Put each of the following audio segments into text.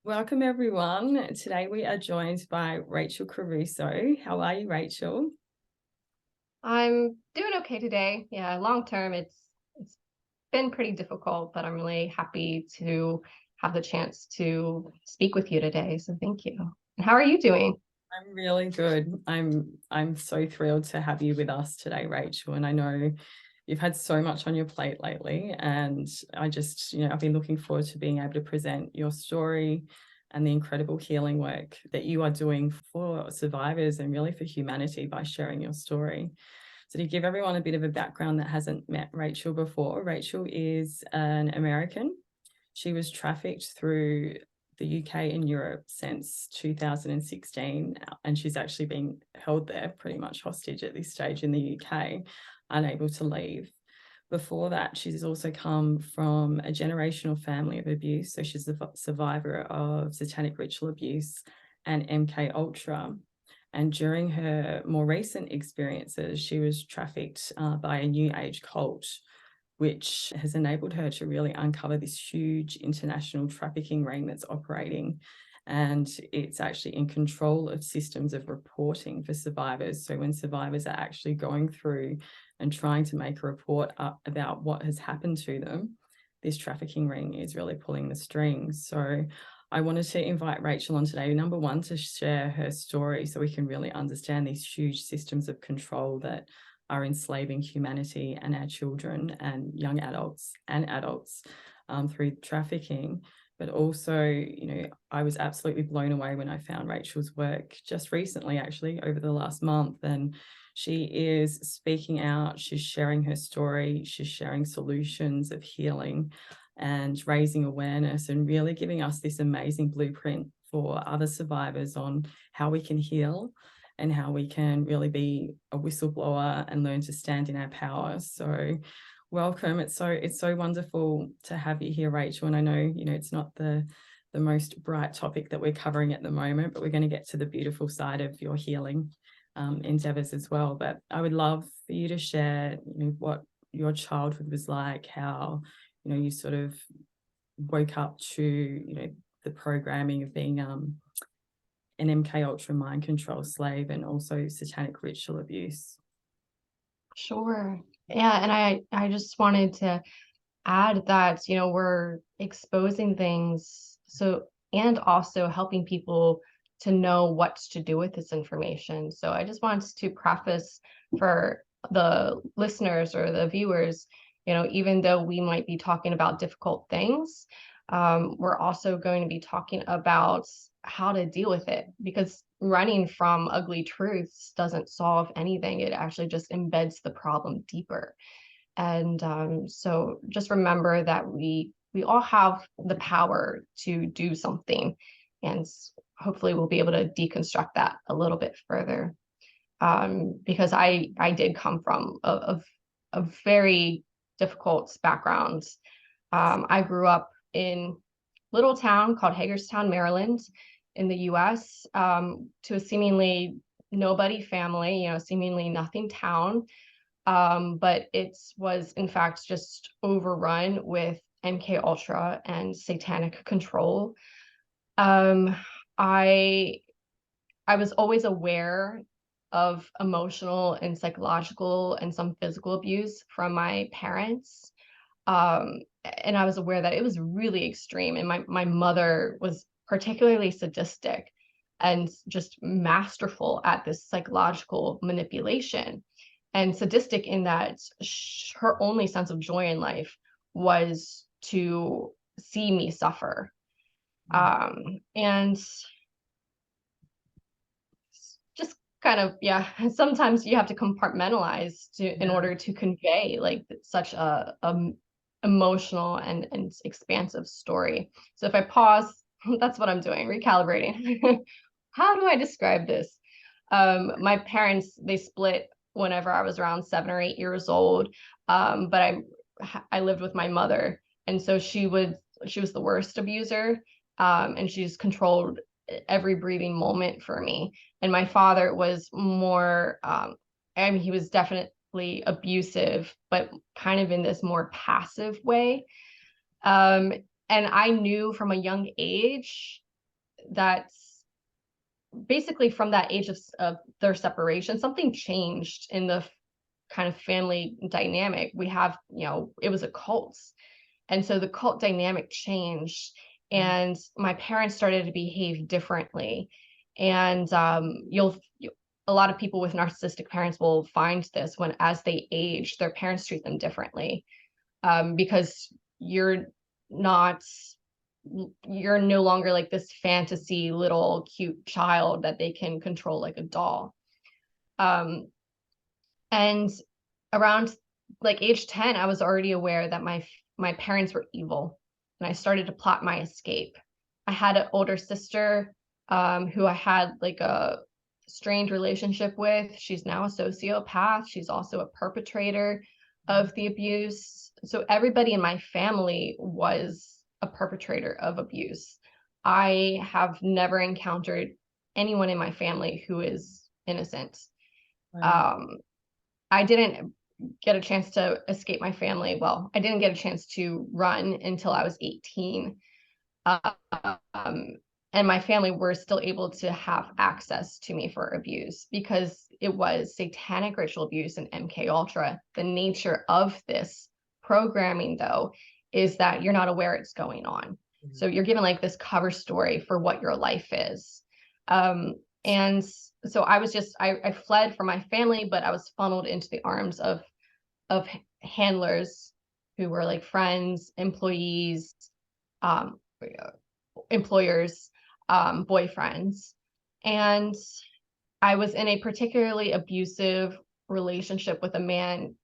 Welcome, everyone. Today we are joined by Rachel Caruso. How are you, Rachel? I'm doing okay today. Yeah, long term, it's been pretty difficult, but I'm really happy to have the chance to speak with you today. So thank you. And how are you doing? I'm really good. I'm so thrilled to have you with us today, Rachel. And I know you've had so much on your plate lately, and I just, I've been looking forward to being able to present your story and the incredible healing work that you are doing for survivors and really for humanity by sharing your story. So to give everyone a bit of a background that hasn't met Rachel before, Rachel is an American. She was trafficked through the UK and Europe since 2016, and she's actually been held there pretty much hostage at this stage in the UK, unable to leave. Before that, she's also come from a generational family of abuse. So she's a survivor of satanic ritual abuse and MK Ultra. And during her more recent experiences, she was trafficked by a New Age cult, which has enabled her to really uncover this huge international trafficking ring that's operating. And it's actually in control of systems of reporting for survivors. So when survivors are actually going through and trying to make a report up about what has happened to them, this trafficking ring is really pulling the strings. So I wanted to invite Rachel on today, number one, to share her story so we can really understand these huge systems of control that are enslaving humanity and our children and young adults and adults through trafficking. But also, I was absolutely blown away when I found Rachel's work just recently, actually, over the last month. And she is speaking out, she's sharing her story, she's sharing solutions of healing and raising awareness and really giving us this amazing blueprint for other survivors on how we can heal and how we can really be a whistleblower and learn to stand in our power. So welcome. It's so wonderful to have you here, Rachel. And I know, it's not the most bright topic that we're covering at the moment, but we're going to get to the beautiful side of your healing endeavors as well. But I would love for you to share, what your childhood was like, how, you sort of woke up to, the programming of being an MK Ultra mind control slave and also satanic ritual abuse. Sure. Yeah, and I just wanted to add that, we're exposing things and also helping people to know what to do with this information. So I just wanted to preface for the listeners or the viewers, even though we might be talking about difficult things, we're also going to be talking about how to deal with it, because running from ugly truths doesn't solve anything. It actually just embeds the problem deeper. And so just remember that we all have the power to do something, and hopefully we'll be able to deconstruct that a little bit further. Because I did come from a very difficult background. I grew up in a little town called Hagerstown, Maryland, in the U.S., to a seemingly nobody family, seemingly nothing town. But it was in fact just overrun with MK Ultra and satanic control. Um, I I was always aware of emotional and psychological and some physical abuse from my parents. And I was aware that it was really extreme. And my mother was particularly sadistic and just masterful at this psychological manipulation. And sadistic in that her only sense of joy in life was to see me suffer. And just kind of, yeah, sometimes you have to compartmentalize in order to convey like such a emotional and expansive story. So if I pause, that's what I'm doing, recalibrating. How do I describe this? My parents, they split whenever I was around 7 or 8 years old. But I lived with my mother, and so she was the worst abuser. And she just controlled every breathing moment for me. And my father was more, I mean, he was definitely abusive, but kind of in this more passive way. And I knew from a young age that's basically from that age of their separation, something changed in the kind of family dynamic. We have, it was a cult. And so the cult dynamic changed, and my parents started to behave differently. And a lot of people with narcissistic parents will find this when, as they age, their parents treat them differently, because you're not, you're no longer like this fantasy little cute child that they can control like a doll. And around like age 10, I was already aware that my parents were evil, and I started to plot my escape. I had an older sister, who I had like a strained relationship with. She's now a sociopath. She's also a perpetrator of the abuse. So everybody in my family was a perpetrator of abuse. I have never encountered anyone in my family who is innocent. Wow. I didn't get a chance to escape my family. Well, I didn't get a chance to run until I was 18. Um, and my family were still able to have access to me for abuse because it was satanic ritual abuse and MK Ultra. The nature of this programming, though, is that you're not aware it's going on. So you're given like this cover story for what your life is. And so I fled from my family, but I was funneled into the arms of handlers who were like friends, employees, um, employers, boyfriends. And I was in a particularly abusive relationship with a man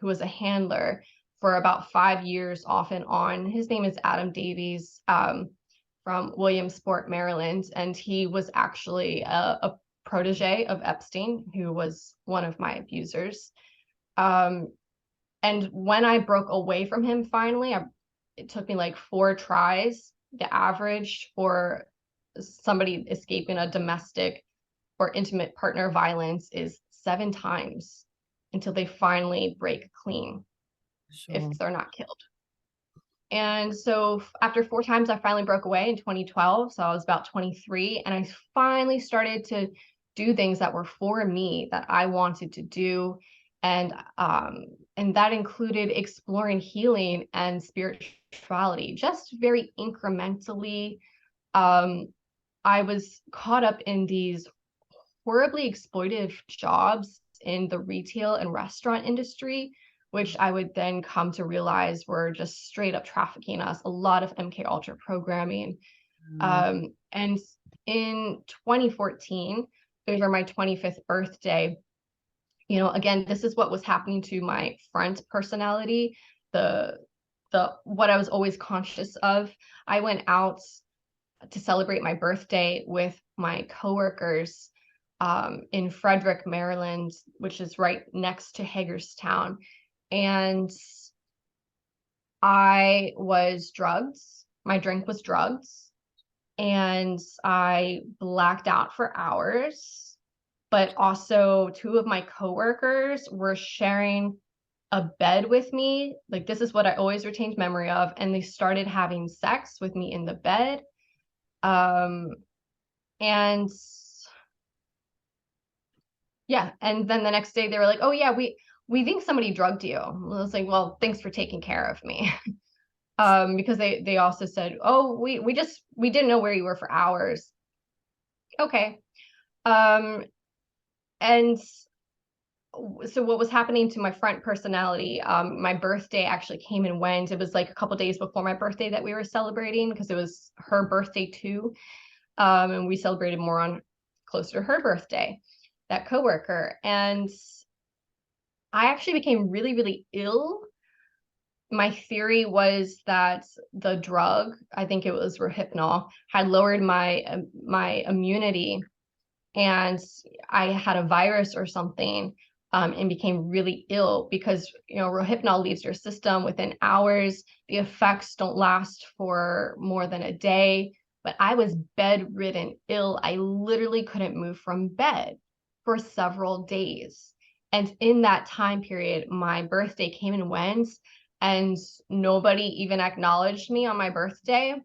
who was a handler for about 5 years off and on. His name is Adam Davies, from Williamsport, Maryland. And he was actually a protege of Epstein, who was one of my abusers. And when I broke away from him, finally, it took me like 4 tries. The average for somebody escaping a domestic or intimate partner violence is 7 times until they finally break clean, Sure. if they're not killed. And so after 4 times, I finally broke away in 2012. So I was about 23, and I finally started to do things that were for me, that I wanted to do. And that included exploring healing and spirituality, just very incrementally. I was caught up in these horribly exploitive jobs in the retail and restaurant industry, which I would then come to realize were just straight up trafficking us, a lot of MK Ultra programming. And in 2014, over my 25th birthday, again, this is what was happening to my front personality, the what I was always conscious of. I went out to celebrate my birthday with my coworkers, in Frederick, Maryland, which is right next to Hagerstown. And I was drugged. My drink was drugs. And I blacked out for hours. But also 2 of my coworkers were sharing a bed with me. Like, this is what I always retained memory of. And they started having sex with me in the bed. And yeah, and then the next day they were like, "Oh yeah, we think somebody drugged you." I was like, "Well, thanks for taking care of me." Because they also said, "Oh, we didn't know where you were for hours." Okay. And so what was happening to my front personality, my birthday actually came and went. It was like a couple days before my birthday that we were celebrating, because it was her birthday too. And we celebrated more on closer to her birthday, that coworker. And I actually became really, really ill. My theory was that the drug, I think it was Rohypnol, had lowered my immunity, and I had a virus or something, and became really ill because Rohypnol leaves your system within hours. The effects don't last for more than a day. But I was bedridden ill. I literally couldn't move from bed for several days. And in that time period, my birthday came and went, and nobody even acknowledged me on my birthday.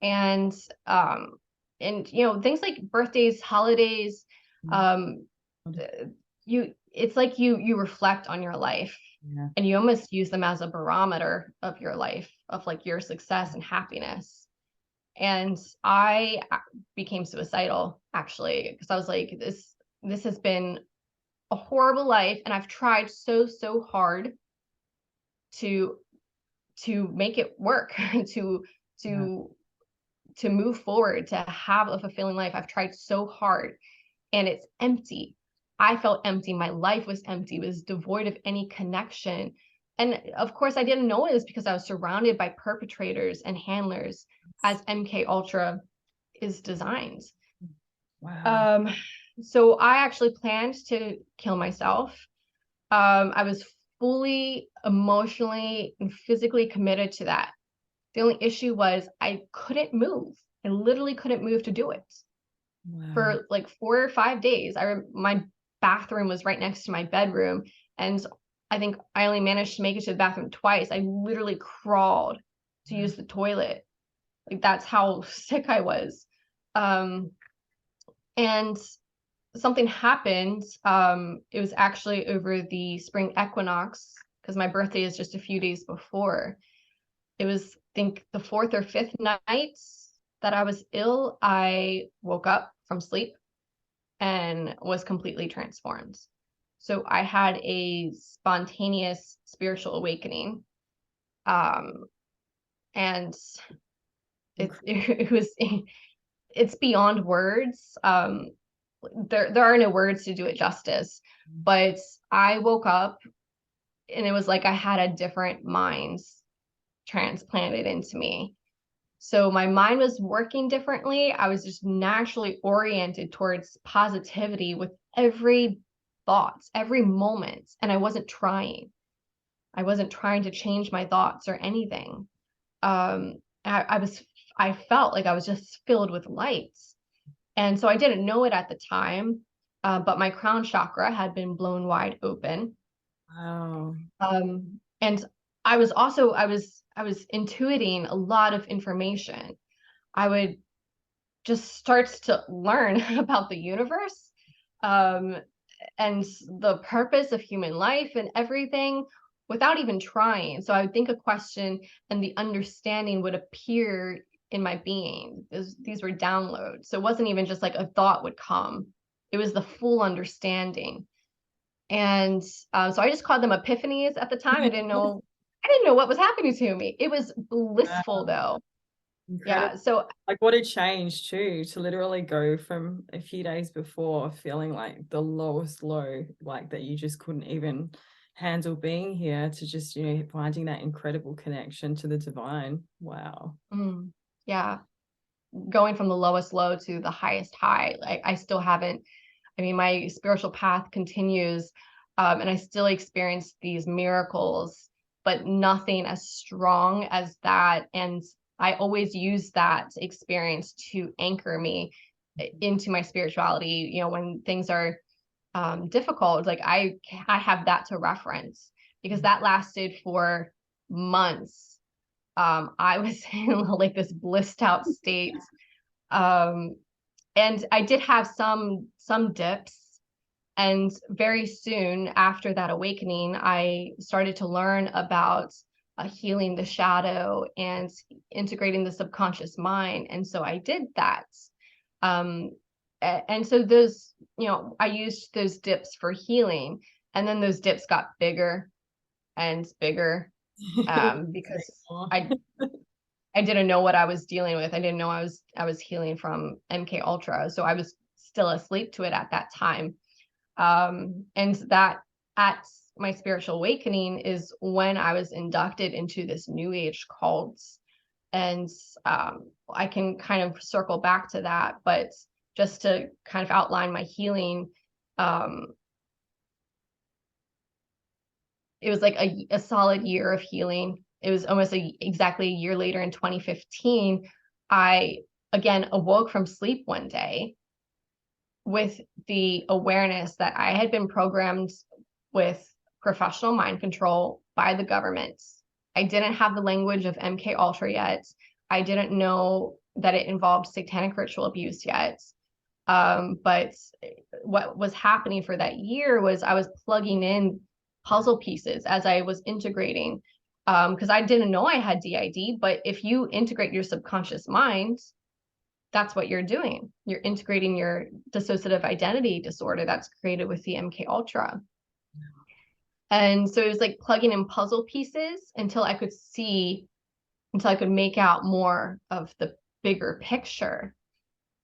And and things like birthdays, holidays, um it's like you reflect on your life, and you almost use them as a barometer of your life, of like your success and happiness. And I became suicidal, actually, because I was like, this has been a horrible life, and I've tried so hard to make it work, to move forward, to have a fulfilling life. I've tried so hard, and it's empty. I felt empty. My life was empty, it was devoid of any connection. And of course, I didn't know it was because I was surrounded by perpetrators and handlers, as MK Ultra is designed. Wow. So I actually planned to kill myself. I was fully emotionally and physically committed to that. The only issue was I couldn't move. I literally couldn't move to do it. Wow. For like 4 or 5 days. My bathroom was right next to my bedroom, and I think I only managed to make it to the bathroom twice. I literally crawled to use the toilet. Like, that's how sick I was. And something happened. It was actually over the spring equinox, because my birthday is just a few days before. It was, I think, the 4th or 5th night that I was ill. I woke up from sleep and was completely transformed. So I had a spontaneous spiritual awakening. And it was, it's beyond words. There are no words to do it justice, but I woke up and it was like I had a different mind transplanted into me. So my mind was working differently. I was just naturally oriented towards positivity with every thought, every moment. And I wasn't trying. I wasn't trying to change my thoughts or anything. I felt like I was just filled with light. And so I didn't know it at the time, but my crown chakra had been blown wide open. Wow. And I was intuiting a lot of information. I would just start to learn about the universe, and the purpose of human life and everything, without even trying. So I would think a question and the understanding would appear in my being. These were downloads. So it wasn't even just like a thought would come. It was the full understanding. And so I just called them epiphanies at the time. I didn't know what was happening to me. It was blissful, though. Incredible. Yeah. So Like, what a change too, to literally go from a few days before feeling like the lowest low, like that you just couldn't even handle being here, to just, finding that incredible connection to the divine. Wow. yeah, going from the lowest low to the highest high. I still haven't, I mean, my spiritual path continues, and I still experience these miracles, but nothing as strong as that. And I always use that experience to anchor me into my spirituality. When things are difficult, like I have that to reference, because that lasted for months. I was in like this blissed out state. And I did have some dips. And very soon after that awakening, I started to learn about healing the shadow and integrating the subconscious mind. And so I did that. And so those, I used those dips for healing. And then those dips got bigger and bigger, because I didn't know what I was dealing with. I didn't know I was healing from MK Ultra. So I was still asleep to it at that time. And that, at my spiritual awakening, is when I was inducted into this New Age cult. And I can kind of circle back to that, but just to kind of outline my healing, it was like a solid year of healing. It was almost exactly a year later, in 2015, I again awoke from sleep one day with the awareness that I had been programmed with professional mind control by the government. I didn't have the language of MK Ultra yet. I didn't know that it involved satanic ritual abuse yet. But what was happening for that year was I was plugging in puzzle pieces as I was integrating, because I didn't know I had DID. But if you integrate your subconscious mind, that's what you're doing. You're integrating your dissociative identity disorder that's created with the MK Ultra. And so it was like plugging in puzzle pieces until I could make out more of the bigger picture.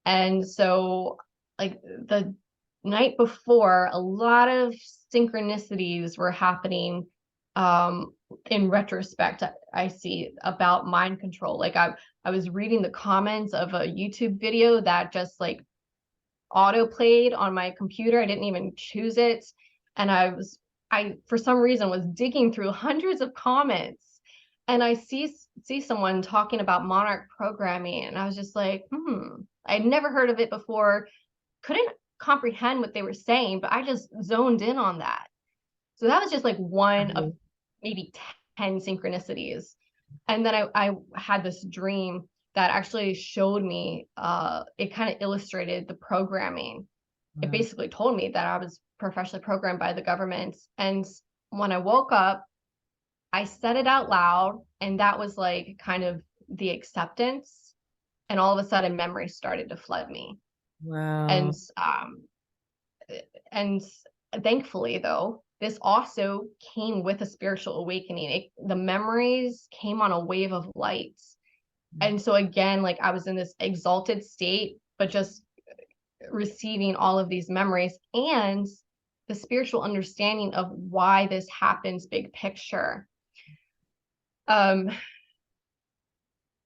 And so, like, the night before, a lot of synchronicities were happening. In retrospect, I see about mind control. Like, I was reading the comments of a YouTube video that just like auto played on my computer. I didn't even choose it. And I for some reason was digging through hundreds of comments, and I see someone talking about monarch programming, and I was just like, I'd never heard of it before, couldn't comprehend what they were saying, but I just zoned in on that. So that was just like one of maybe 10 synchronicities. And then I had this dream that actually showed me, it kind of illustrated the programming. It basically told me that I was professionally programmed by the government. And when I woke up, I said it out loud, and that was like kind of the acceptance. And all of a sudden, memory started to flood me. Wow. And thankfully, though, this also came with a spiritual awakening. The memories came on a wave of light. And so again, like, I was in this exalted state, but just receiving all of these memories and the spiritual understanding of why this happens, big picture.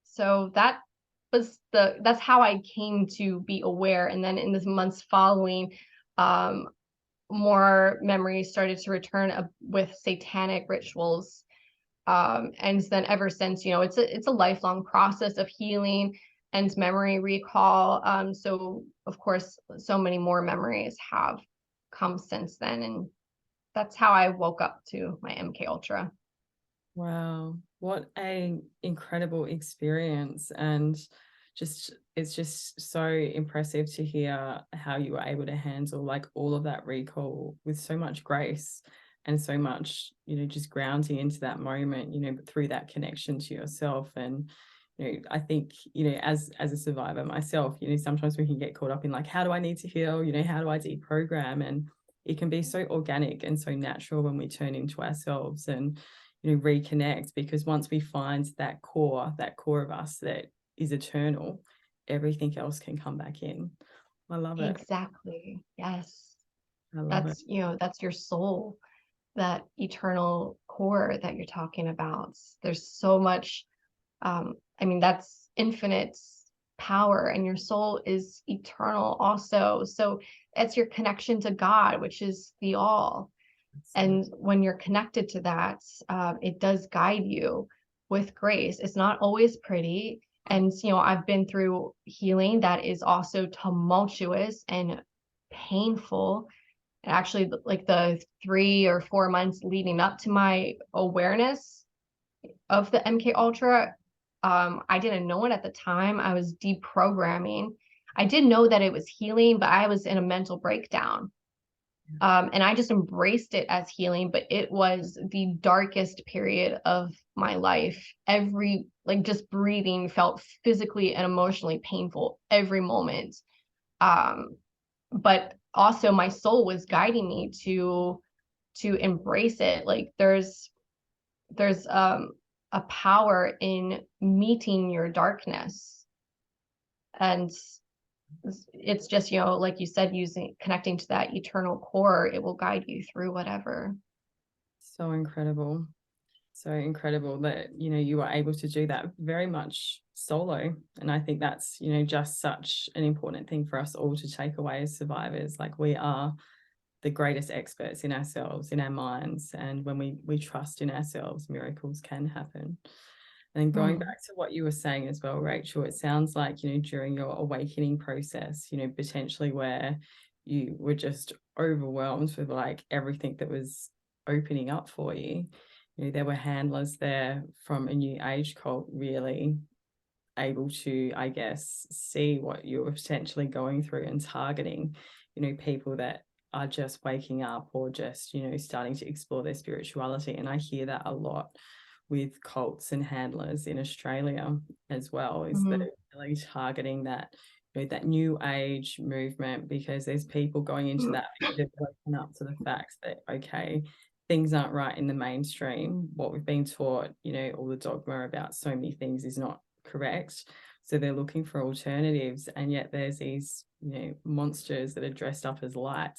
So that's how I came to be aware. And then in the months following, more memories started to return with satanic rituals. And then ever since, it's a lifelong process of healing and memory recall. So of course, so many more memories have come since then. And that's how I woke up to my MK Ultra. Wow, what a incredible experience. And it's just so impressive to hear how you were able to handle like all of that recall with so much grace and so much, just grounding into that moment, but through that connection to yourself. And I think, as a survivor myself, sometimes we can get caught up in like, how do I need to heal? How do I deprogram? And it can be so organic and so natural when we turn into ourselves and reconnect, because once we find that core of us that is eternal, everything else can come back in. I love it. Exactly. Yes. I love it. That's your soul, that eternal core that you're talking about. There's so much, that's infinite power, and your soul is eternal also. So it's your connection to God, which is the all. And when you're connected to that, it does guide you with grace. It's not always pretty. And, I've been through healing that is also tumultuous and painful. And actually, like the 3 or 4 months leading up to my awareness of the MK Ultra, I didn't know it at the time. I was deprogramming. I did know that it was healing, but I was in a mental breakdown. And I just embraced it as healing, but it was the darkest period of my life. Just breathing felt physically and emotionally painful every moment. But also my soul was guiding me to embrace it. Like there's a power in meeting your darkness. And it's just, like you said, connecting to that eternal core, it will guide you through whatever. So incredible that you were able to do that very much solo. And I think that's just such an important thing for us all to take away as survivors. Like, we are the greatest experts in ourselves, in our minds, and when we trust in ourselves, miracles can happen. And going back to what you were saying as well, Rachel, it sounds like, during your awakening process, potentially where you were just overwhelmed with like everything that was opening up for you. There were handlers there from a New Age cult really able to, I guess, see what you're potentially going through and targeting, people that are just waking up or just, starting to explore their spirituality. And I hear that a lot with cults and handlers in Australia as well, is that really targeting that, that new age movement, because there's people going into that because they've woken up to the facts that, okay, things aren't right in the mainstream. What we've been taught, all the dogma about so many things is not correct. So they're looking for alternatives. And yet there's these, monsters that are dressed up as light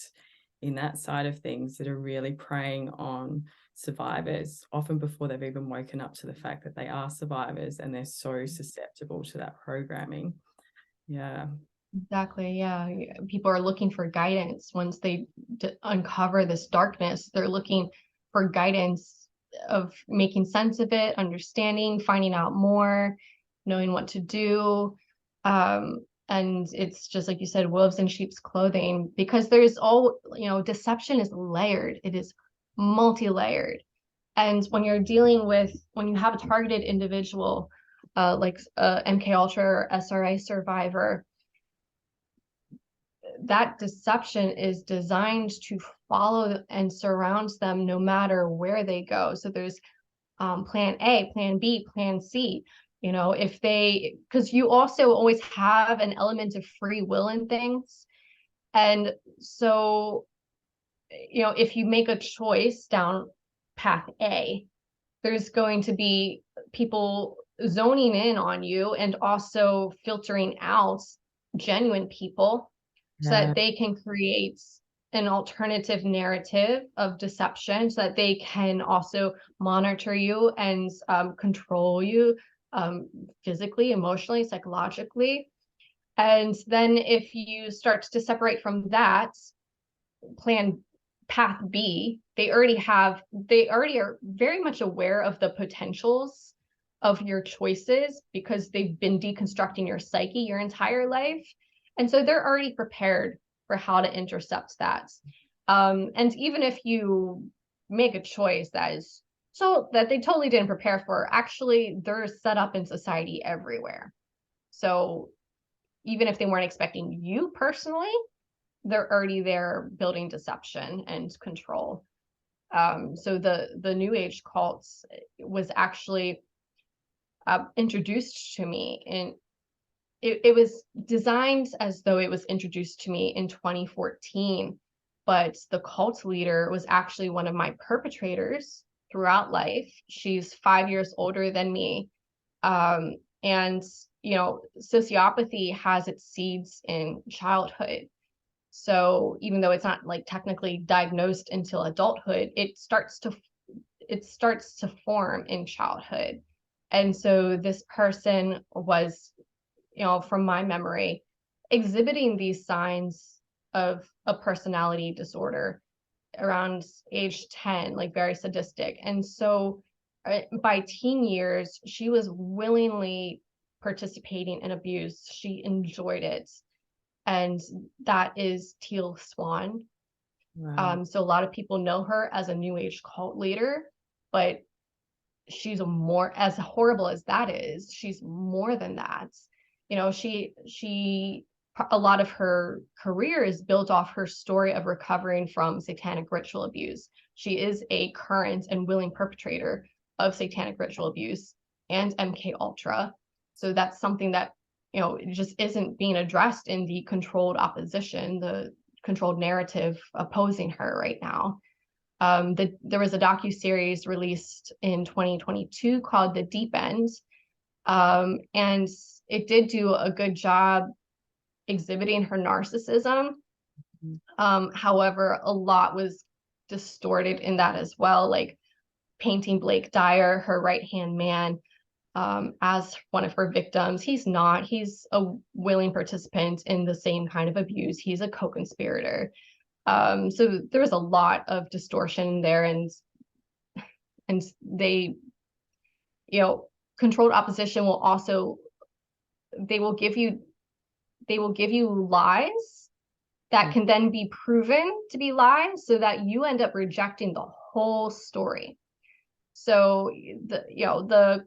in that side of things that are really preying on survivors, often before they've even woken up to the fact that they are survivors, and they're so susceptible to that programming. Yeah. Exactly. Yeah. People are looking for guidance once they uncover this darkness. They're looking for guidance of making sense of it, understanding, finding out more, knowing what to do. And it's just like you said, wolves in sheep's clothing, because there's deception is layered. It is multi-layered. And when you have a targeted individual, like MK Ultra or SRA survivor, that deception is designed to follow and surround them no matter where they go. So there's plan A, plan B, plan C. Because you also always have an element of free will in things. And so, if you make a choice down path A, there's going to be people zoning in on you and also filtering out genuine people, so that they can create an alternative narrative of deception, so that they can also monitor you and control you physically, emotionally, psychologically. And then if you start to separate from that path B, they already are very much aware of the potentials of your choices, because they've been deconstructing your psyche your entire life. And so they're already prepared for how to intercept that. And even if you make a choice that they totally didn't prepare for, actually, they're set up in society everywhere. So even if they weren't expecting you personally, they're already there building deception and control. So the New Age cults was actually introduced to me it was designed as though it was introduced to me in 2014, but the cult leader was actually one of my perpetrators throughout life. She's 5 years older than me. And, sociopathy has its seeds in childhood. So even though it's not like technically diagnosed until adulthood, it starts to form in childhood. And so this person was, from my memory, exhibiting these signs of a personality disorder around age 10, like very sadistic. And so by teen years, she was willingly participating in abuse. She enjoyed it. And that is Teal Swan. Wow. So a lot of people know her as a New Age cult leader, but she's as horrible as that is, she's more than that. A lot of her career is built off her story of recovering from satanic ritual abuse. She is a current and willing perpetrator of satanic ritual abuse and MK Ultra. So that's something that, it just isn't being addressed in the controlled opposition, the controlled narrative opposing her right now. There was a docuseries released in 2022 called The Deep End. And it did do a good job exhibiting her narcissism. However, a lot was distorted in that as well, like painting Blake Dyer, her right-hand man, as one of her victims. He's not. He's a willing participant in the same kind of abuse. He's a co-conspirator. So there was a lot of distortion there, and they, controlled opposition will also, they will give you lies that can then be proven to be lies, so that you end up rejecting the whole story. So the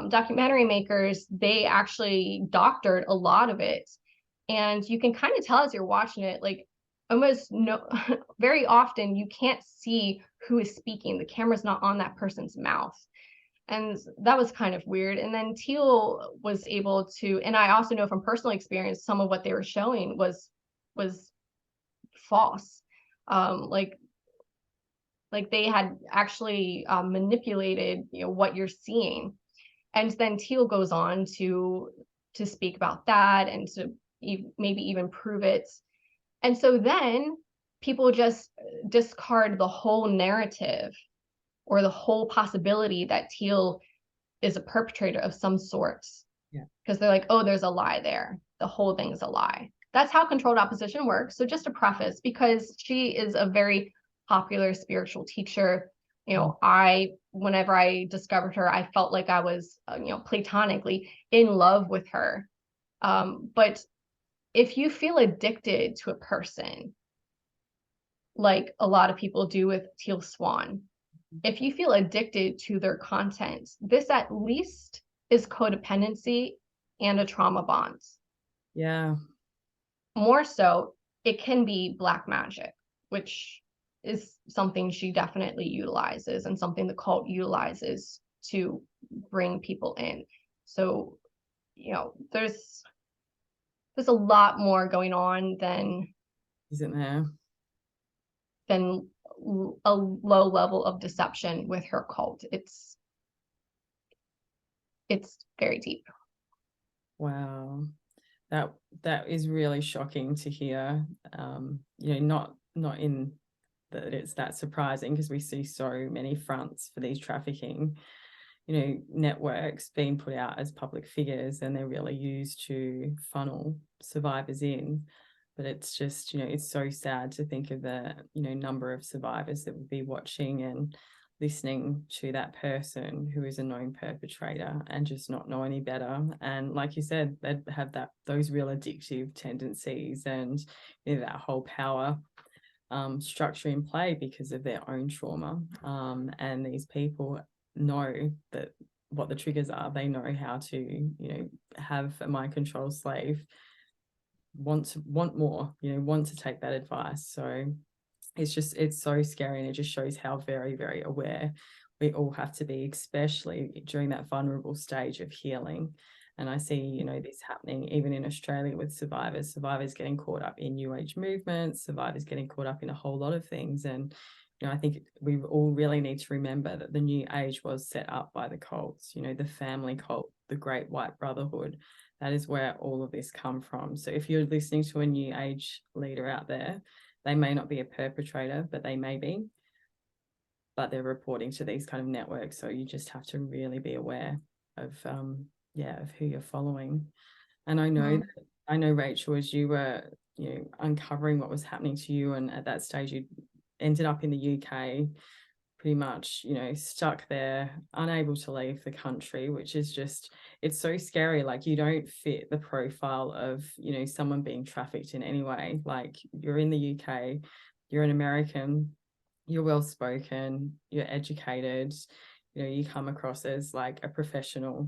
documentary makers, they actually doctored a lot of it. And you can kind of tell as you're watching it, like almost no, very often you can't see who is speaking. The camera's not on that person's mouth. And that was kind of weird. And then Teal was able to, and I also know from personal experience, some of what they were showing was false. Like they had actually manipulated, what you're seeing. And then Teal goes on to speak about that and to maybe even prove it. And so then people just discard the whole narrative or the whole possibility that Teal is a perpetrator of some sorts. Yeah. Because they're like, oh, there's a lie there. The whole thing's a lie. That's how controlled opposition works. So just a preface, because she is a very popular spiritual teacher, whenever I discovered her, I felt like I was, platonically in love with her. But if you feel addicted to a person, like a lot of people do with Teal Swan, if you feel addicted to their content, this at least is codependency and a trauma bond. Yeah. More so, it can be black magic, which is something she definitely utilizes and something the cult utilizes to bring people in. So, there's a lot more going on Isn't there? than a low level of deception with her cult. It's very deep. Wow. That is really shocking to hear. Not in that it's that surprising, because we see so many fronts for these trafficking, networks being put out as public figures, and they're really used to funnel survivors in. But it's just, it's so sad to think of the, number of survivors that would be watching and listening to that person who is a known perpetrator and just not know any better. And like you said, they'd have those real addictive tendencies and that whole power structure in play because of their own trauma. And these people know that what the triggers are. They know how to, have a mind control slave want more, want to take that advice. So it's so scary, and it just shows how very, very aware we all have to be, especially during that vulnerable stage of healing. And I see, this happening even in Australia with survivors getting caught up in New Age movements, survivors getting caught up in a whole lot of things. And, I think we all really need to remember that the New Age was set up by the cults, the family cult, the Great White Brotherhood. That is where all of this come from. So if you're listening to a New Age leader out there, they may not be a perpetrator, but they may be. But they're reporting to these kind of networks. So you just have to really be aware of who you're following. And I know, Rachel, as you were, uncovering what was happening to you, and at that stage you ended up in the UK, pretty much, stuck there, unable to leave the country, which is just, it's so scary. Like, you don't fit the profile of, someone being trafficked in any way. Like, you're in the UK, you're an American, you're well-spoken, you're educated, you come across as like a professional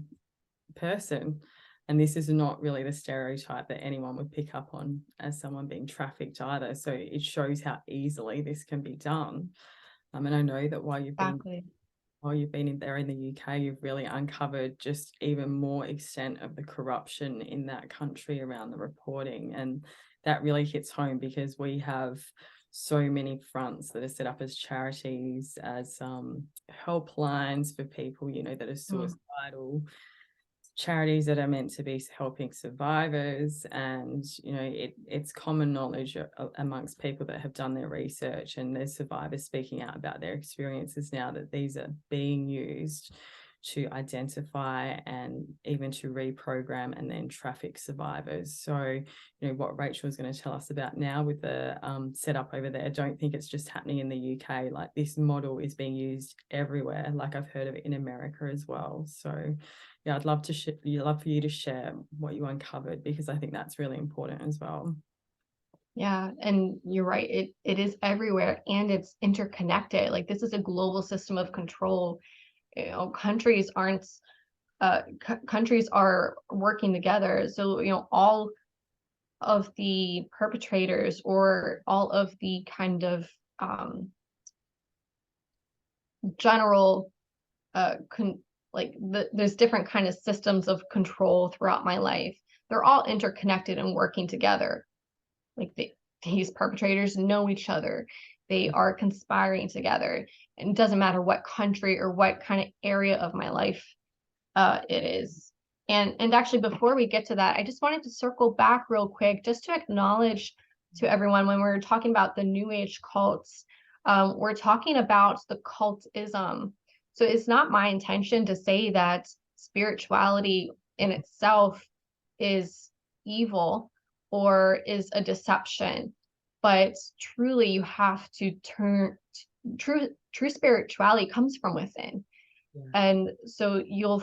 person. And this is not really the stereotype that anyone would pick up on as someone being trafficked either. So it shows how easily this can be done. And I know that while you've been in there in the UK, you've really uncovered just even more extent of the corruption in that country around the reporting. And that really hits home, because we have so many fronts that are set up as charities, as helplines for people, that are suicidal, charities that are meant to be helping survivors. And it's common knowledge amongst people that have done their research, and there's survivors speaking out about their experiences now, that these are being used to identify and even to reprogram and then traffic survivors. So what Rachel is going to tell us about now with the setup over there, I don't think it's just happening in the UK. Like, this model is being used everywhere. Like, I've heard of it in America as well. So yeah, I'd love for you to share what you uncovered, because I think that's really important as well. Yeah, and you're right. It is everywhere, and it's interconnected. Like, this is a global system of control. Countries aren't countries are working together. So, all of the perpetrators or all of the kind of general there's different kind of systems of control throughout my life. They're all interconnected and working together. Like these perpetrators know each other. They are conspiring together. And it doesn't matter what country or what kind of area of my life it is. And actually, before we get to that, I just wanted to circle back real quick just to acknowledge to everyone, when we're talking about the New Age cults, we're talking about the cultism. So it's not my intention to say that spirituality in itself is evil or is a deception, but truly you have to true spirituality comes from within. Yeah. And so you'll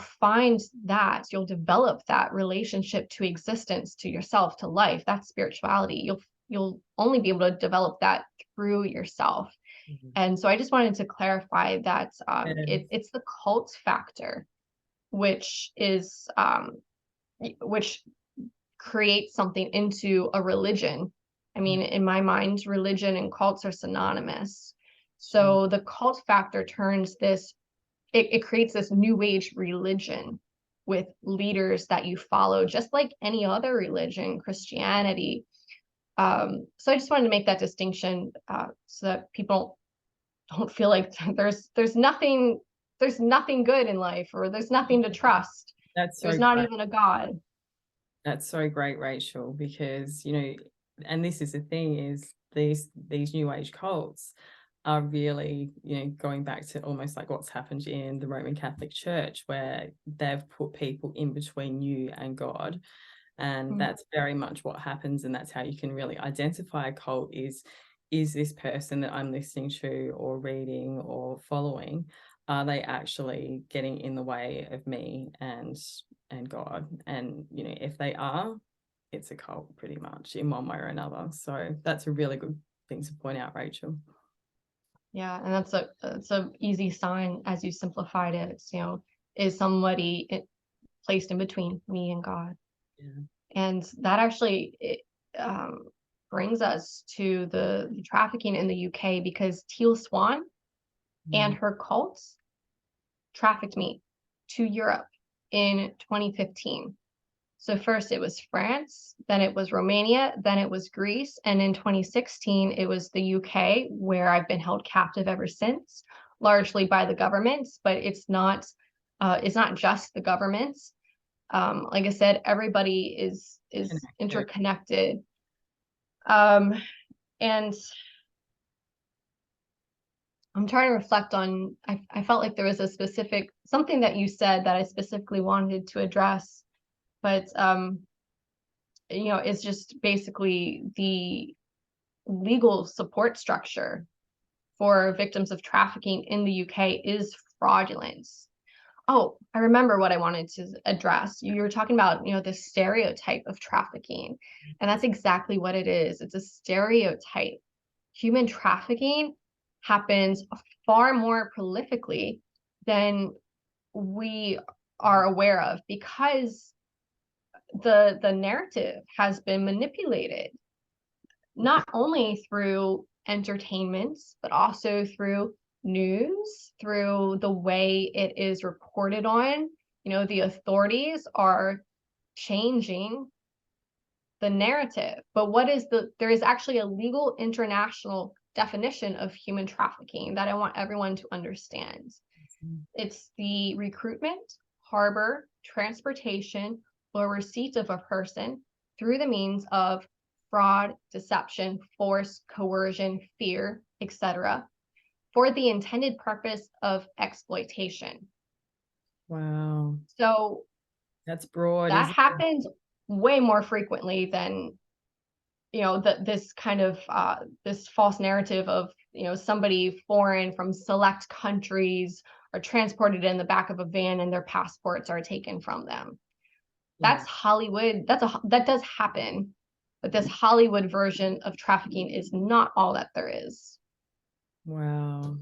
develop that relationship to existence, to yourself, to life. That's spirituality. You'll only be able to develop that through yourself. Mm-hmm. And so I just wanted to clarify that it's the cult factor, which creates something into a religion. I mean, in my mind, religion and cults are synonymous. So the cult factor turns this, it creates this New Age religion with leaders that you follow, just like any other religion, Christianity. So I just wanted to make that distinction so that people don't feel like there's nothing good in life, or there's nothing to trust. There's not even a God. That's so great, Rachel, because, and this is the thing, is these New Age cults are really, going back to almost like what's happened in the Roman Catholic Church, where they've put people in between you and God. And that's very much what happens. And that's how you can really identify a cult is this person that I'm listening to or reading or following, are they actually getting in the way of me and God? And, if they are, it's a cult pretty much in one way or another. So that's a really good thing to point out, Rachel. Yeah, and that's a easy sign, as you simplified it. Is somebody placed in between me and God? Yeah. And that actually brings us to the trafficking in the UK, because Teal Swan and her cults trafficked me to Europe in 2015. So first it was France, then it was Romania, then it was Greece, and in 2016 it was the UK, where I've been held captive ever since, largely by the governments, but it's not just the governments. Like I said, everybody is interconnected. And I'm trying to reflect on, I felt like there was something that you said that I specifically wanted to address, but it's just basically the legal support structure for victims of trafficking in the UK is fraudulent. Oh, I remember what I wanted to address. You were talking about, the stereotype of trafficking, and that's exactly what it is. It's a stereotype. Human trafficking happens far more prolifically than we are aware of, because the narrative has been manipulated, not only through entertainment, but also through news, through the way it is reported on. The authorities are changing the narrative. But there is actually a legal international definition of human trafficking that I want everyone to understand. It's the recruitment, harbor, transportation, or receipt of a person through the means of fraud, deception, force, coercion, fear, etc., for the intended purpose of exploitation. Wow. So that's broad. That happens way more frequently than, this kind of this false narrative of, somebody foreign from select countries are transported in the back of a van and their passports are taken from them. Yeah. That's Hollywood. That does happen. But this Hollywood version of trafficking is not all that there is. Wow.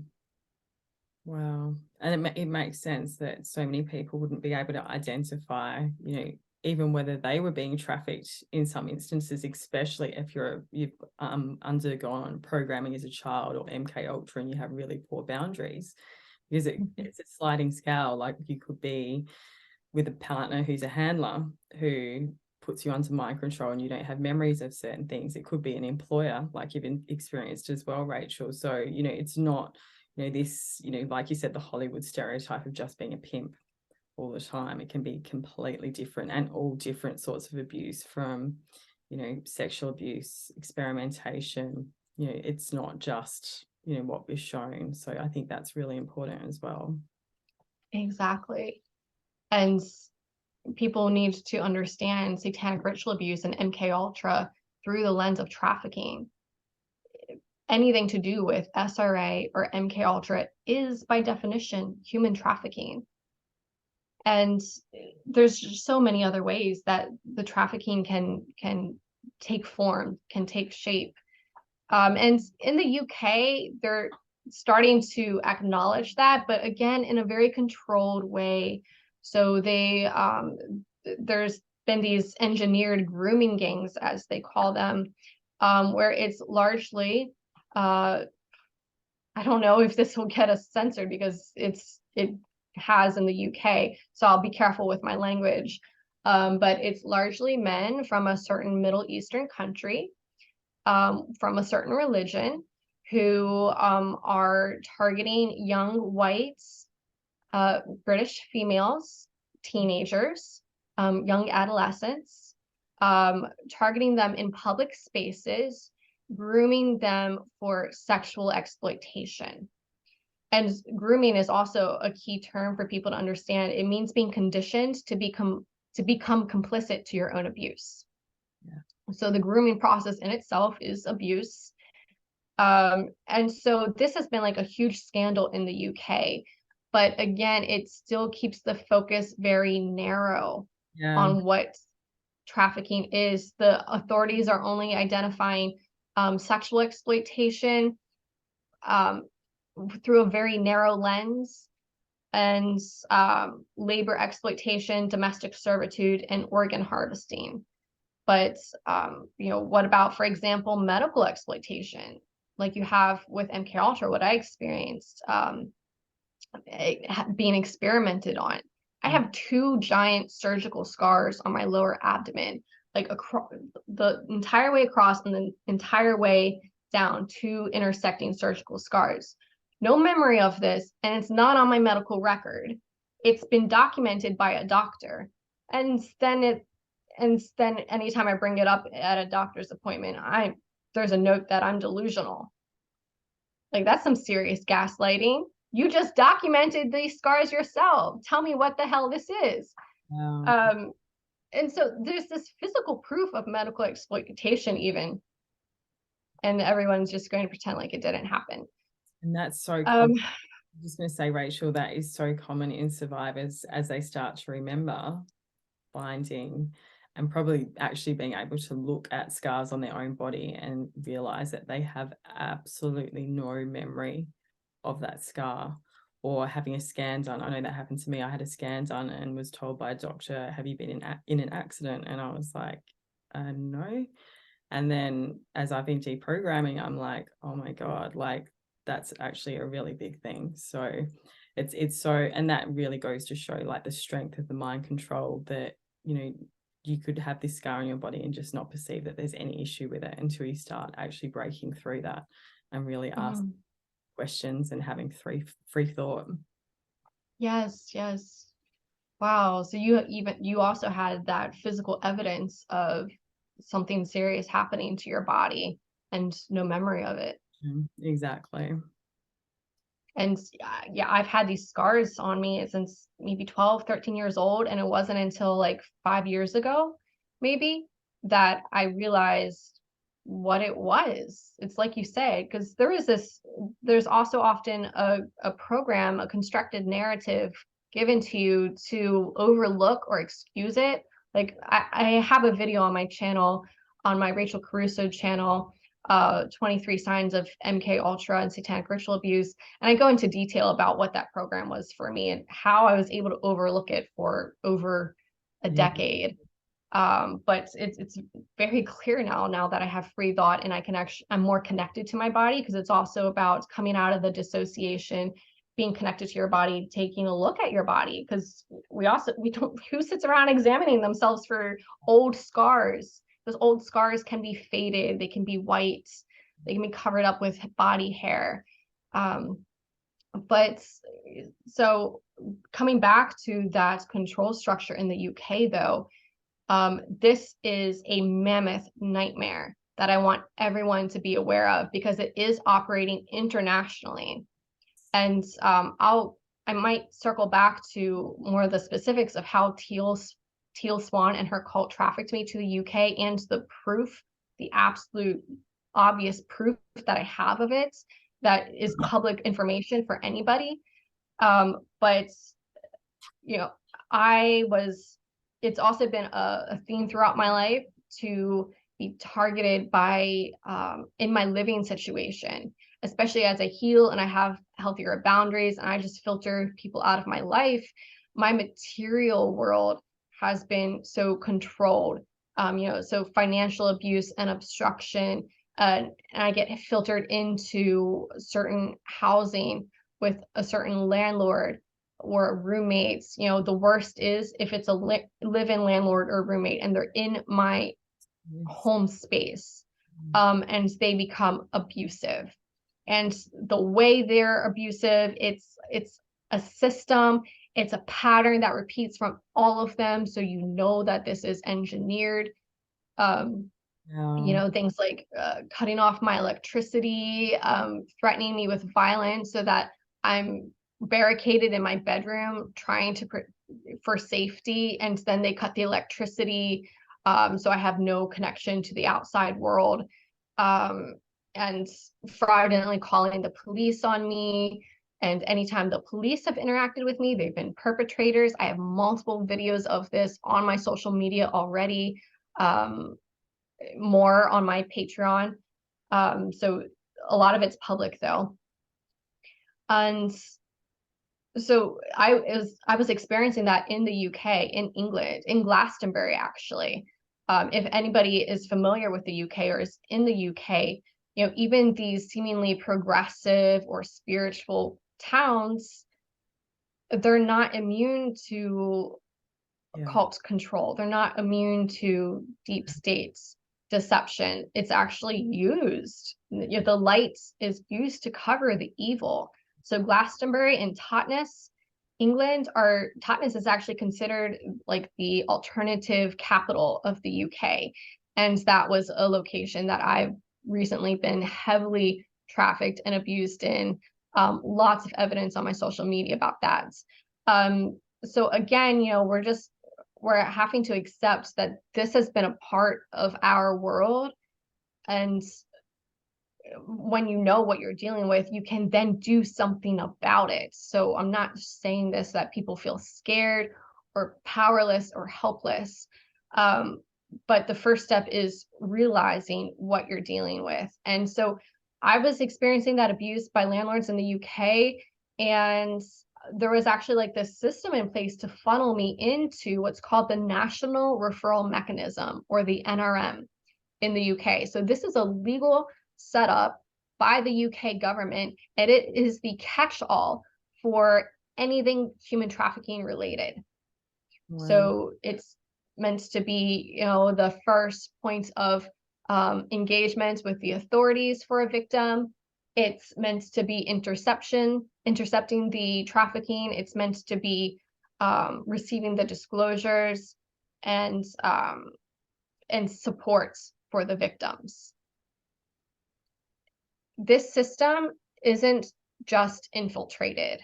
Wow. And it makes sense that so many people wouldn't be able to identify, even whether they were being trafficked in some instances, especially if you've undergone programming as a child or MK Ultra and you have really poor boundaries, because it's a sliding scale. Like, you could be with a partner who's a handler who puts you under mind control and you don't have memories of certain things. It could be an employer, like you've experienced as well, Rachel. So, it's not, this, like you said, the Hollywood stereotype of just being a pimp all the time. It can be completely different, and all different sorts of abuse, from, sexual abuse, experimentation. It's not just, what was shown. So I think that's really important as well. Exactly. And people need to understand satanic ritual abuse and MK Ultra through the lens of trafficking. Anything to do with SRA or MK Ultra is by definition human trafficking. And there's just so many other ways that the trafficking can take form, can take shape. And in the UK, they're starting to acknowledge that, but again, in a very controlled way. So there's been these engineered grooming gangs, as they call them, where it's largely, I don't know if this will get us censored because it has in the UK, so I'll be careful with my language. But it's largely men from a certain Middle Eastern country, from a certain religion, who are targeting young white British females, teenagers, young adolescents, targeting them in public spaces, grooming them for sexual exploitation. And grooming is also a key term for people to understand. It means being conditioned to become complicit to your own abuse. Yeah. So the grooming process in itself is abuse. And so this has been like a huge scandal in the UK. But again, it still keeps the focus very narrow on what trafficking is. The authorities are only identifying sexual exploitation through a very narrow lens, and labor exploitation, domestic servitude, and organ harvesting. But what about, for example, medical exploitation, like you have with MK Ultra, what I experienced, being experimented on. I have 2 giant surgical scars on my lower abdomen, like across the entire way across and the entire way down, 2 intersecting surgical scars. No memory of this, and it's not on my medical record. It's been documented by a doctor. And then anytime I bring it up at a doctor's appointment, there's a note that I'm delusional. Like, that's some serious gaslighting. You just documented these scars yourself. Tell me what the hell this is. Wow. And so there's this physical proof of medical exploitation even, and everyone's just going to pretend like it didn't happen. And that's so common. I'm just going to say, Rachel, that is so common in survivors as they start to remember finding and probably actually being able to look at scars on their own body and realize that they have absolutely no memory of that scar, or having a scan done. I know that happened to me. I had a scan done and was told by a doctor, have you been in an accident? And I was like, no. And then as I've been deprogramming, I'm like, oh my God, like, that's actually a really big thing. So it's so, and that really goes to show like the strength of the mind control, that, you could have this scar on your body and just not perceive that there's any issue with it until you start actually breaking through that and really ask questions and having free thought. Yes. Wow. So you also had that physical evidence of something serious happening to your body and no memory of it. Exactly. And yeah, I've had these scars on me since maybe 12, 13 years old. And it wasn't until like 5 years ago, maybe, that I realized what it was. It's like you say, because there's also often a program, a constructed narrative given to you to overlook or excuse it. Like I have a video on my channel, on my Rachel Caruso channel, 23 signs of MK Ultra and satanic ritual abuse. And I go into detail about what that program was for me and how I was able to overlook it for over a decade. But it's very clear now that I have free thought and I'm more connected to my body, because it's also about coming out of the dissociation, being connected to your body, taking a look at your body, because we don't, who sits around examining themselves for old scars? Those old scars can be faded, they can be white, they can be covered up with body hair. But so coming back to that control structure in the UK, though, this is a mammoth nightmare that I want everyone to be aware of, because it is operating internationally. And I might circle back to more of the specifics of how Teal Swan and her cult trafficked me to the UK, and the proof, the absolute obvious proof that I have of it, that is public information for anybody. But you know, it's also been a theme throughout my life to be targeted by in my living situation, especially as I heal and I have healthier boundaries and I just filter people out of my life. My material world has been so controlled, so financial abuse and obstruction, and I get filtered into certain housing with a certain landlord or roommates. The worst is if it's a live-in landlord or roommate and they're in my home space, and they become abusive. And the way they're abusive, it's a system, it's a pattern that repeats from all of them. So that this is engineered. Things like cutting off my electricity, threatening me with violence so that I'm barricaded in my bedroom trying to for safety, and then they cut the electricity, so I have no connection to the outside world, and fraudulently calling the police on me. And anytime the police have interacted with me, they've been perpetrators. I have multiple videos of this on my social media already, more on my Patreon. So a lot of it's public though. And so I was experiencing that in the UK, in England, in Glastonbury, actually. If anybody is familiar with the UK or is in the UK, even these seemingly progressive or spiritual towns, they're not immune to cult control. They're not immune to deep states deception. It's actually used. The light is used to cover the evil. So Glastonbury and Totnes, England, Totnes is actually considered like the alternative capital of the UK. And that was a location that I've recently been heavily trafficked and abused in. Lots of evidence on my social media about that. So again, we're having to accept that this has been a part of our world. And when you know what you're dealing with, you can then do something about it. So I'm not saying this that people feel scared or powerless or helpless. But the first step is realizing what you're dealing with. And so I was experiencing that abuse by landlords in the UK, and there was actually like this system in place to funnel me into what's called the National Referral Mechanism, or the NRM, in the UK. So this is a legal setup by the UK government, and it is the catch-all for anything human trafficking related. Wow. So it's meant to be, the first point of engagement with the authorities for a victim. It's meant to be intercepting the trafficking. It's meant to be receiving the disclosures and support for the victims. This system isn't just infiltrated.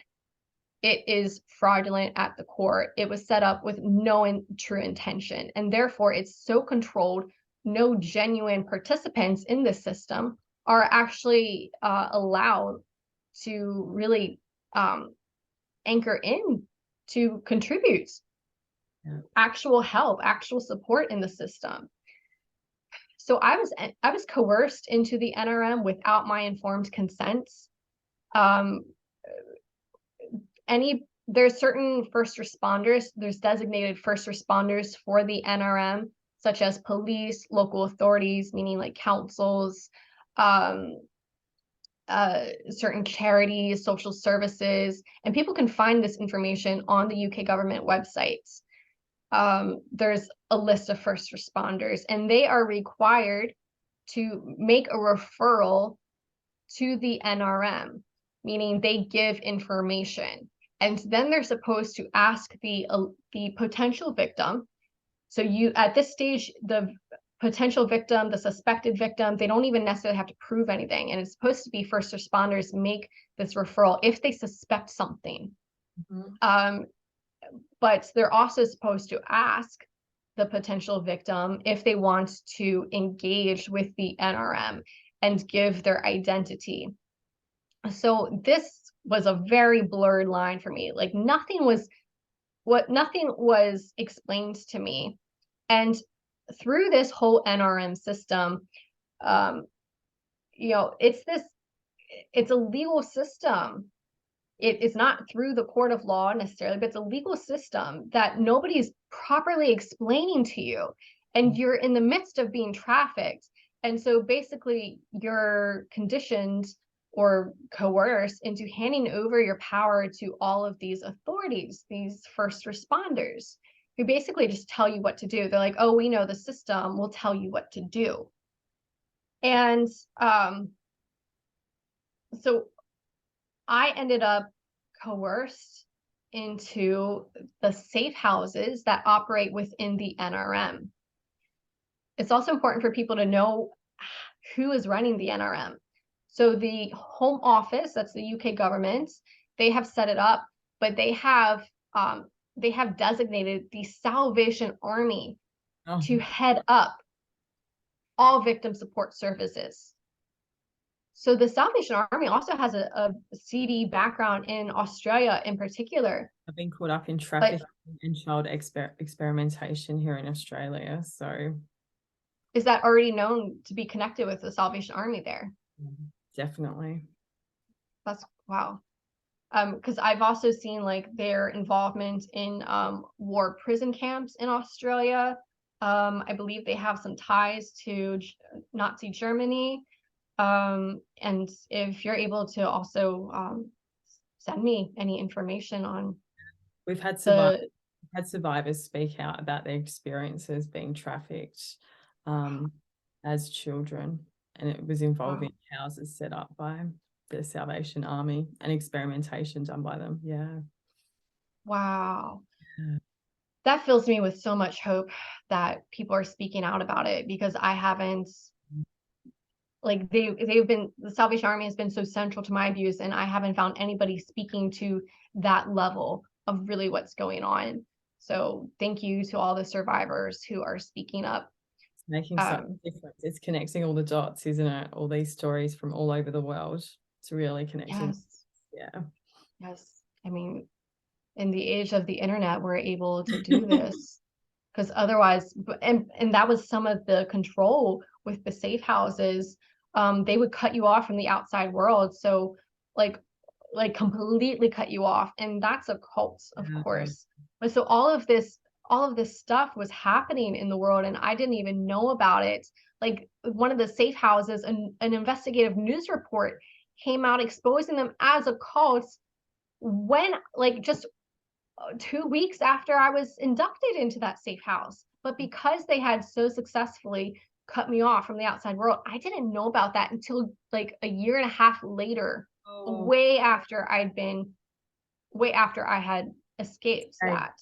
It is fraudulent at the core. It was set up with no true intention, and therefore it's so controlled. No genuine participants in this system are actually allowed to really anchor in to contribute actual help, actual support in the system. So I was coerced into the NRM without my informed consent. Um, there's certain first responders, there's designated first responders for the NRM, such as police, local authorities, meaning like councils, um, certain charities, social services, and people can find this information on the UK government websites. There's a list of first responders, and they are required to make a referral to the NRM, meaning they give information. And then they're supposed to ask the potential victim. So you, at this stage, the potential victim, the suspected victim, they don't even necessarily have to prove anything. And it's supposed to be first responders make this referral if they suspect something. Mm-hmm. But they're also supposed to ask the potential victim if they want to engage with the NRM and give their identity. So this was a very blurred line for me. Like nothing was explained to me. And through this whole NRM system, it's a legal system. It's not through the court of law necessarily, but it's a legal system that nobody's properly explaining to you. And you're in the midst of being trafficked. And so basically you're conditioned or coerced into handing over your power to all of these authorities, these first responders, who basically just tell you what to do. They're like, oh, we know the system, we'll tell you what to do. And so I ended up coerced into the safe houses that operate within the NRM. It's also important for people to know who is running the NRM. So the Home Office, that's the UK government, they have set it up, but they have designated the Salvation Army to head up all victim support services. So the Salvation Army also has a CD background in Australia in particular. I've been caught up in trafficking and child experimentation here in Australia. So is that already known to be connected with the Salvation Army there? Definitely. That's wow. Because I've also seen like their involvement in war prison camps in Australia. I believe they have some ties to Nazi Germany. And if you're able to also send me any information on, we've had survivors speak out about their experiences being trafficked as children, and it was involving houses set up by the Salvation Army and experimentation done by them. Yeah. Wow. Yeah. That fills me with so much hope that people are speaking out about it, because I haven't, like the Salvation Army has been so central to my views, and I haven't found anybody speaking to that level of really what's going on. So thank you to all the survivors who are speaking up. It's making such a difference. It's connecting all the dots, isn't it? All these stories from all over the world. It's really connecting. Yes. Yeah. Yes. I mean, in the age of the internet, we're able to do this, because otherwise, and that was some of the control with the safe houses. They would cut you off from the outside world. So like completely cut you off. And that's a cult, of course. But so all of this stuff was happening in the world, and I didn't even know about it. Like one of the safe houses, an investigative news report came out exposing them as a cult when, like, just 2 weeks after I was inducted into that safe house. But because they had so successfully cut me off from the outside world, I didn't know about that until like a year and a half later, way after I had escaped that.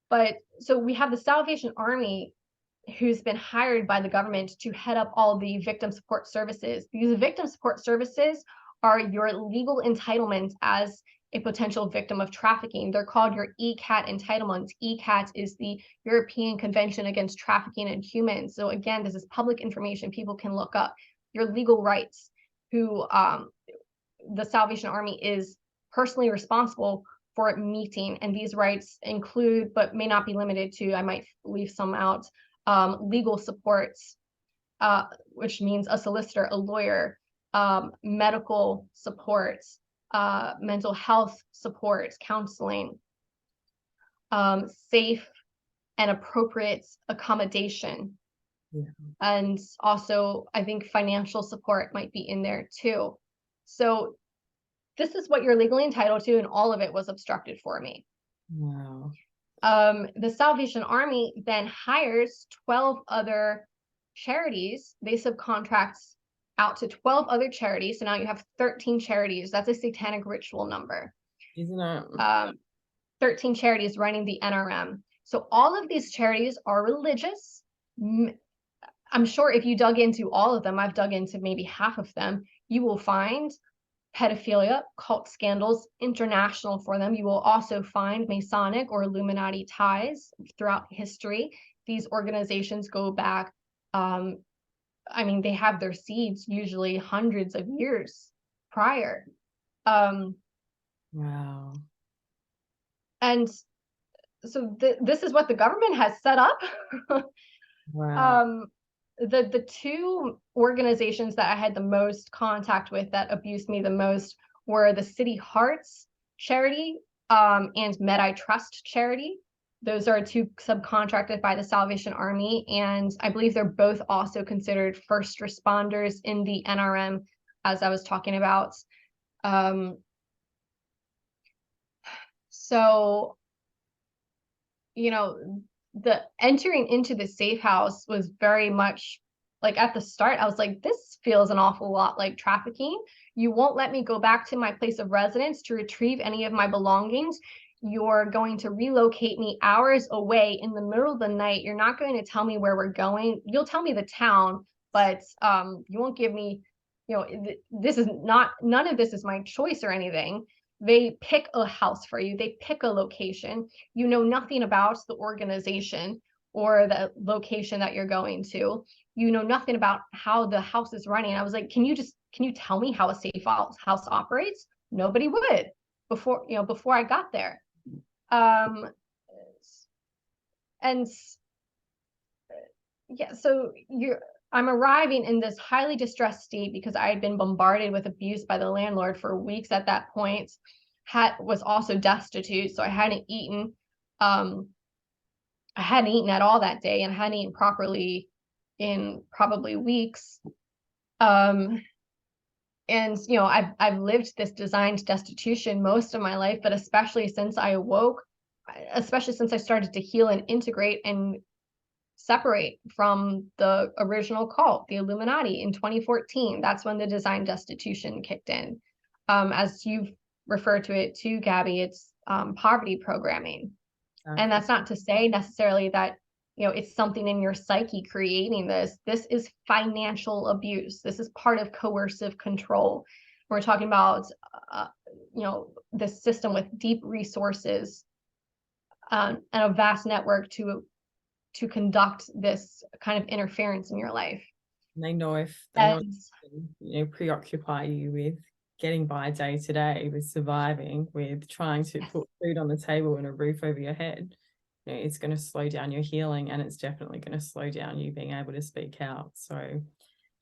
But so we have the Salvation Army, who's been hired by the government to head up all the victim support services. These victim support services are your legal entitlements as a potential victim of trafficking. They're called your ECAT entitlements. ECAT is the European Convention Against Trafficking in Humans. So again, this is public information people can look up. Your legal rights, who the Salvation Army is personally responsible for meeting. And these rights include, but may not be limited to, I might leave some out, legal supports, which means a solicitor, a lawyer, medical supports, mental health supports, counseling, safe and appropriate accommodation. Yeah. And also, I think financial support might be in there too. So this is what you're legally entitled to, and all of it was obstructed for me. Wow. The Salvation Army then hires 12 other charities. They subcontract out to 12 other charities. So now you have 13 charities. That's a satanic ritual number. Isn't it? 13 charities running the NRM. So all of these charities are religious. I'm sure if you dug into all of them, I've dug into maybe half of them, you will find pedophilia, cult scandals, international for them. You will also find Masonic or Illuminati ties throughout history. These organizations go back, I mean, they have their seeds usually hundreds of years prior. Wow. And so this is what the government has set up. Wow. The two organizations that I had the most contact with that abused me the most were the City Hearts charity and Med I Trust charity. Those are two subcontracted by the Salvation Army, and I believe they're both also considered first responders in the NRM, as I was talking about. So, you know, the entering into the safe house was very much like, at the start, I was like, this feels an awful lot like trafficking. You won't let me go back to my place of residence to retrieve any of my belongings. You're going to relocate me hours away in the middle of the night. You're not going to tell me where we're going. You'll tell me the town, but you won't give me, you know, this is not, none of this is my choice or anything. They pick a house for you. They pick a location. You know nothing about the organization or the location that you're going to. You know nothing about how the house is running. I was like, can you tell me how a safe house operates? Nobody would before I got there. And yeah, so I'm arriving in this highly distressed state because I had been bombarded with abuse by the landlord for weeks at that point. Was also destitute, so I hadn't eaten. I hadn't eaten at all that day, and I hadn't eaten properly in probably weeks. And you know, I've lived this designed destitution most of my life, but especially since I awoke, especially since I started to heal and integrate and separate from the original cult, the Illuminati, in 2014. That's when the design destitution kicked in. As you've referred to it too, Gabbi, it's poverty programming. Exactly. And that's not to say necessarily that, you know, it's something in your psyche creating this. This is financial abuse. This is part of coercive control. We're talking about, you know, this system with deep resources and a vast network to conduct this kind of interference in your life. And they know if they know, you know, preoccupy you with getting by day to day, with surviving, with trying to put food on the table and a roof over your head. You know, it's going to slow down your healing, and it's definitely going to slow down you being able to speak out. So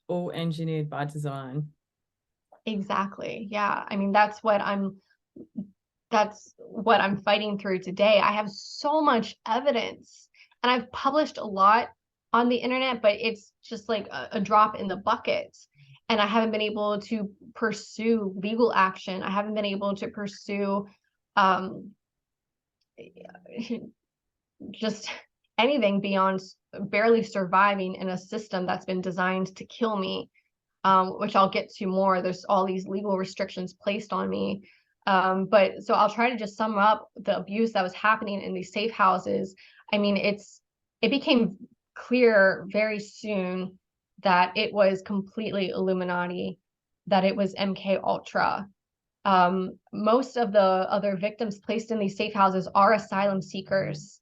all engineered by design. Exactly. Yeah. I mean, that's what I'm fighting through today. I have so much evidence, and I've published a lot on the internet, but it's just like a drop in the bucket. And I haven't been able to pursue legal action. I haven't been able to pursue just anything beyond barely surviving in a system that's been designed to kill me, which I'll get to more. There's all these legal restrictions placed on me. But so I'll try to just sum up the abuse that was happening in these safe houses. I mean, it became clear very soon that it was completely Illuminati, that it was MK Ultra. Most of the other victims placed in these safe houses are asylum seekers.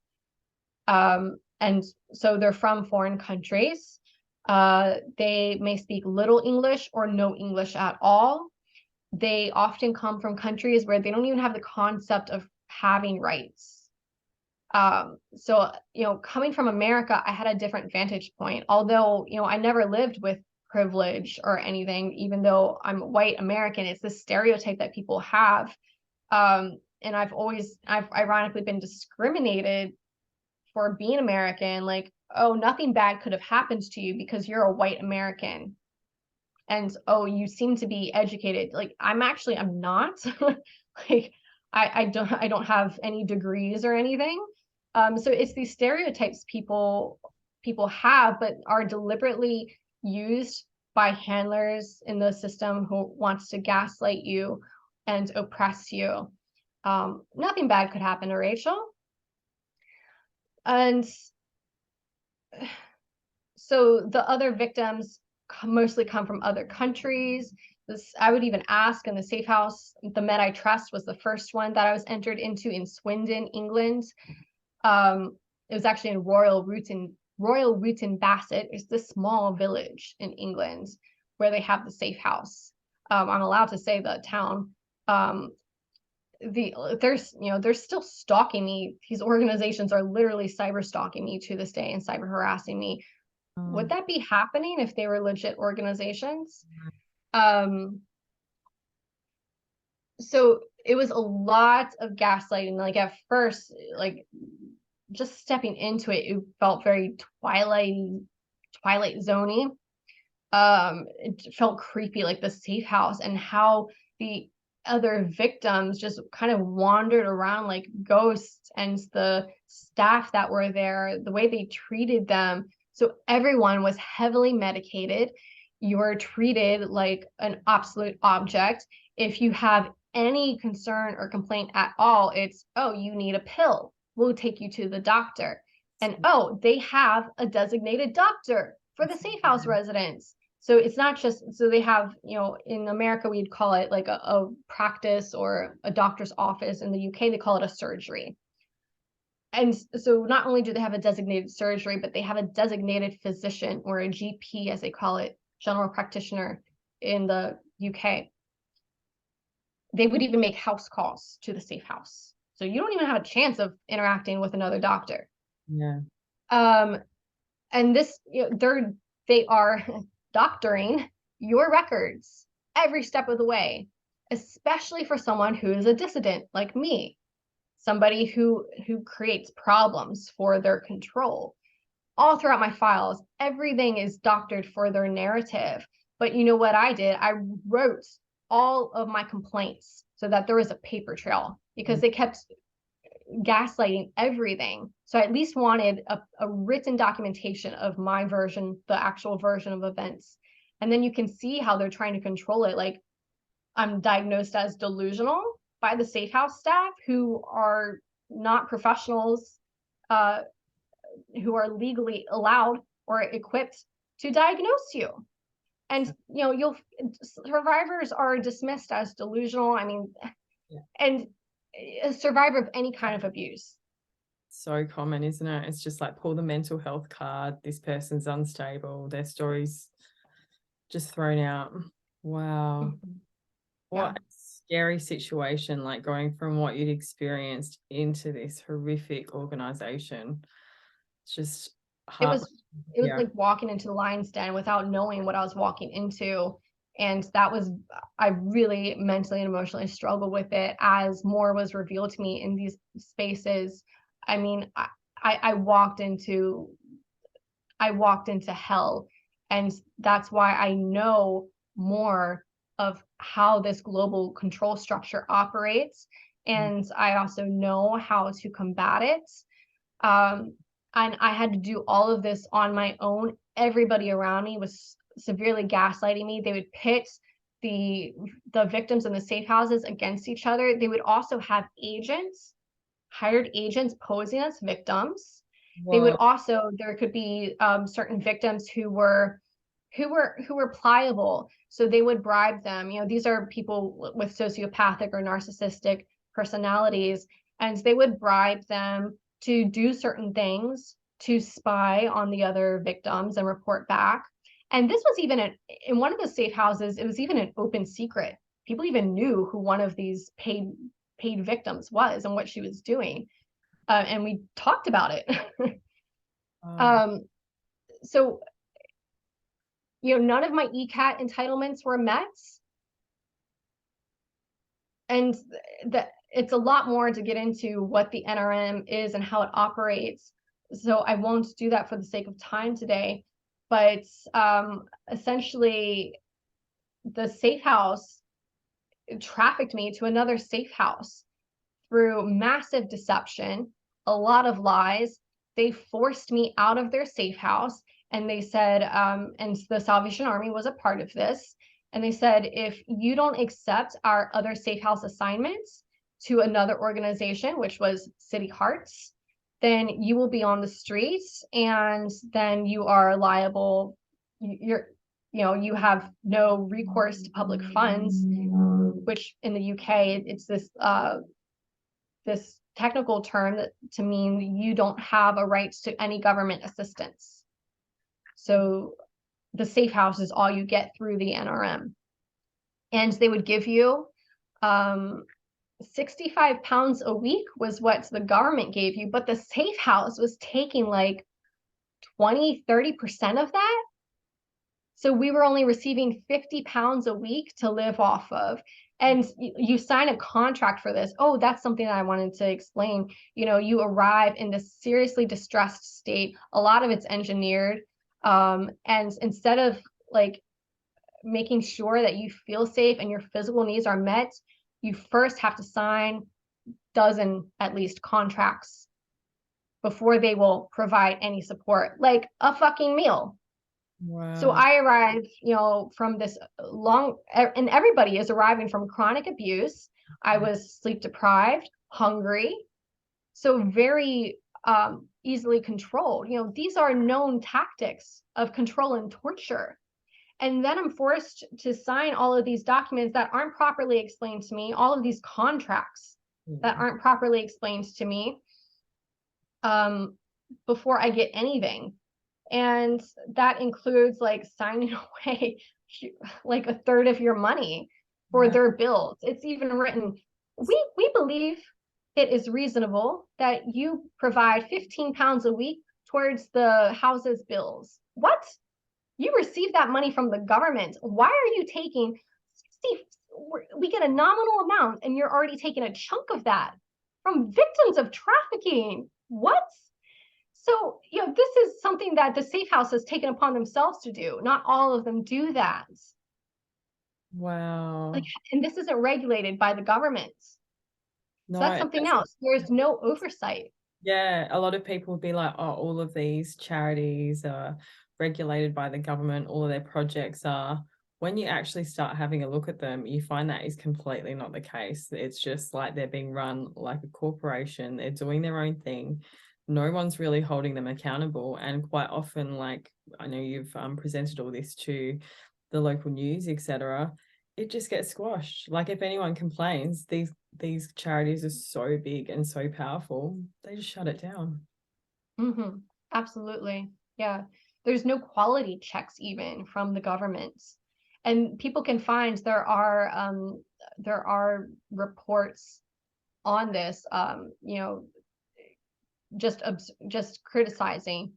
And so they're from foreign countries. They may speak little English or no English at all. They often come from countries where they don't even have the concept of having rights. So, coming from America, I had a different vantage point. Although, I never lived with privilege or anything, even though I'm white American, it's the stereotype that people have. And I've ironically been discriminated for being American. Like, oh, nothing bad could have happened to you because you're a white American. And oh, you seem to be educated. Like, I'm not. Like, I don't have any degrees or anything. So it's these stereotypes people have, but are deliberately used by handlers in the system who wants to gaslight you and oppress you. Nothing bad could happen to Rachel. And so the other victims mostly come from other countries. I would even ask in the safe house, the Med I Trust was the first one that I was entered into in Swindon, England. It was actually in Royal Wooton Bassett. It's this small village in England where they have the safe house. I'm allowed to say the town. They're still stalking me. These organizations are literally cyber stalking me to this day and cyber harassing me. Would that be happening if they were legit organizations? So it was a lot of gaslighting. Like, at first, like, just stepping into it, it felt very Twilight Zoney. It felt creepy, like the safe house, and how the other victims just kind of wandered around like ghosts, and the staff that were there, the way they treated them. So everyone was heavily medicated. You were treated like an absolute object. If you have any concern or complaint at all, it's, oh, you need a pill, we'll take you to the doctor. And oh, they have a designated doctor for the safe house residents. So it's not just, so they have, in America, we'd call it like a practice or a doctor's office. In the UK, they call it a surgery. And so not only do they have a designated surgery, but they have a designated physician, or a GP, as they call it, general practitioner in the UK. They would even make house calls to the safe house. So you don't even have a chance of interacting with another doctor. Yeah. And this, they are doctoring your records every step of the way, especially for someone who is a dissident like me, somebody who creates problems for their control. All throughout my files, everything is doctored for their narrative. But you know what I did? I wrote all of my complaints so that there was a paper trail, because they kept gaslighting everything. So I at least wanted a written documentation of my version, the actual version of events. And then you can see how they're trying to control it. Like, I'm diagnosed as delusional by the safe house staff, who are not professionals, who are legally allowed or equipped to diagnose you. And survivors are dismissed as delusional. I mean, and a survivor of any kind of abuse. So common, isn't it? It's just like, pull the mental health card, this person's unstable, their story's just thrown out. Wow. What a scary situation, like going from what you'd experienced into this horrific organization. It's just it was like walking into the lion's den without knowing what I was walking into. And I really mentally and emotionally struggled with it as more was revealed to me in these spaces. I mean, I walked into hell. And that's why I know more of how this global control structure operates. And I also know how to combat it. And I had to do all of this on my own. Everybody around me was severely gaslighting me. They would pit the victims in the safe houses against each other. They would also have hired agents posing as victims. Whoa. They would also, there could be certain victims who were pliable. So they would bribe them. These are people with sociopathic or narcissistic personalities, and they would bribe them to do certain things, to spy on the other victims and report back. And this was even in one of the safe houses, it was even an open secret. People even knew who one of these paid victims was and what she was doing. and we talked about it. Oh, So, none of my ECAT entitlements were met. And that it's a lot more to get into what the NRM is and how it operates. So I won't do that for the sake of time today. But essentially, the safe house trafficked me to another safe house through massive deception, a lot of lies. They forced me out of their safe house, and they said, and the Salvation Army was a part of this. And they said, if you don't accept our other safe house assignments to another organization, which was City Hearts, then you will be on the streets, and then you are liable. You have no recourse to public funds, which in the UK, it's this technical term that to mean you don't have a right to any government assistance. So the safe house is all you get through the NRM. And they would give you 65 pounds a week was what the government gave you, but the safe house was taking like 20-30% of that. So we were only receiving 50 pounds a week to live off of. And you sign a contract for this. Oh, that's something that I wanted to explain. You arrive in this seriously distressed state. A lot of it's engineered. And instead of like making sure that you feel safe and your physical needs are met, you first have to sign dozen at least contracts before they will provide any support, like a fucking meal. So wow. I arrived, from this and everybody is arriving from chronic abuse. I was sleep deprived, hungry, so very easily controlled. These are known tactics of control and torture. And then I'm forced to sign all of these documents that aren't properly explained to me, all of these contracts that aren't properly explained to me before I get anything. And that includes like signing away like a third of your money for Wow. their bills. It's even written, we believe it is reasonable that you provide 15 pounds a week towards the house's bills. What? You receive that money from the government. Why are you taking 60? We get a nominal amount and you're already taking a chunk of that from victims of trafficking. What? So, this is something that the safe house has taken upon themselves to do. Not all of them do that. Like, Wow. and this isn't regulated by the government. So that's No, something else. There's no oversight. yeah, a lot of people would be like, oh, all of these charities are regulated by the government, all of their projects are. When you actually start having a look at them, you find that is completely not the case. It's just like they're being run like a corporation, they're doing their own thing. No one's really holding them accountable. And quite often, like I know you've presented all this to the local news, etc., it just gets squashed. Like if anyone complains, these charities are so big and so powerful, they just shut it down. Mm-hmm. Absolutely. Yeah. There's no quality checks even from the government. And people can find there are reports on this, just criticizing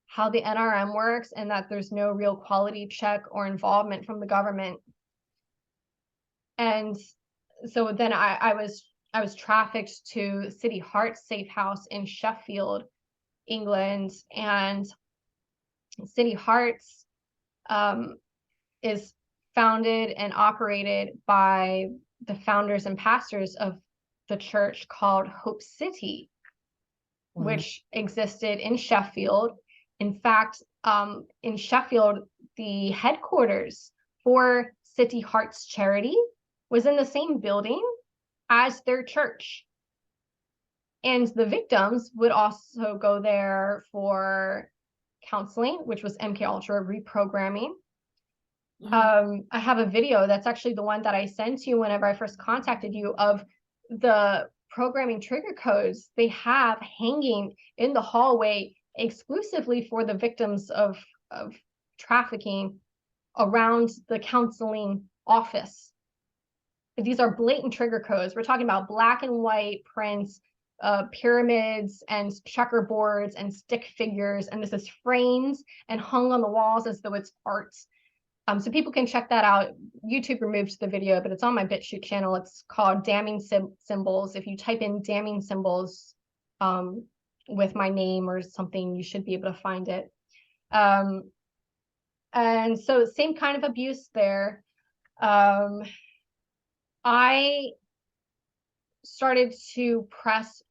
how the NRM works and that there's no real quality check or involvement from the government. And so then I was trafficked to City Hearts Safe House in Sheffield, England, and City Hearts is founded and operated by the founders and pastors of the church called Hope City, Wow. which existed in Sheffield. In fact, in Sheffield, the headquarters for City Hearts Charity was in the same building as their church. And the victims would also go there for counseling, which was MK Ultra reprogramming. I have a video that's actually the one that I sent you whenever I first contacted you of the programming trigger codes they have hanging in the hallway exclusively for the victims of trafficking around the counseling office. These are blatant trigger codes. We're talking about black and white prints pyramids and checkerboards and stick figures, and this is framed and hung on the walls as though it's art. So people can check that out. YouTube removed the video, but it's on my BitChute channel. It's called Damning Symbols. If you type in damning symbols with my name or something, you should be able to find it. And so same kind of abuse there. I started to press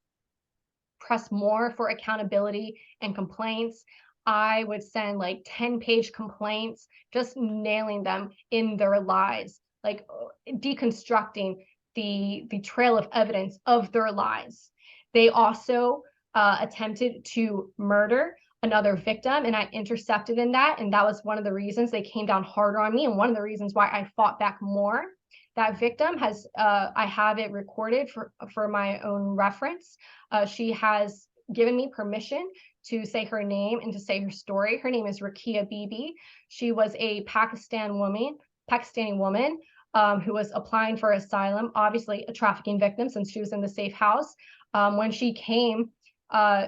more for accountability and complaints. I would send like 10-page complaints, just nailing them in their lies, like deconstructing the trail of evidence of their lies. They also attempted to murder another victim, and I intercepted in that, and that was one of the reasons they came down harder on me, and one of the reasons why I fought back more. That victim has, I have it recorded for my own reference. She has given me permission to say her name and to say her story. Her name is Rakia Bibi. She was a Pakistani woman who was applying for asylum, obviously a trafficking victim since she was in the safe house. When she came,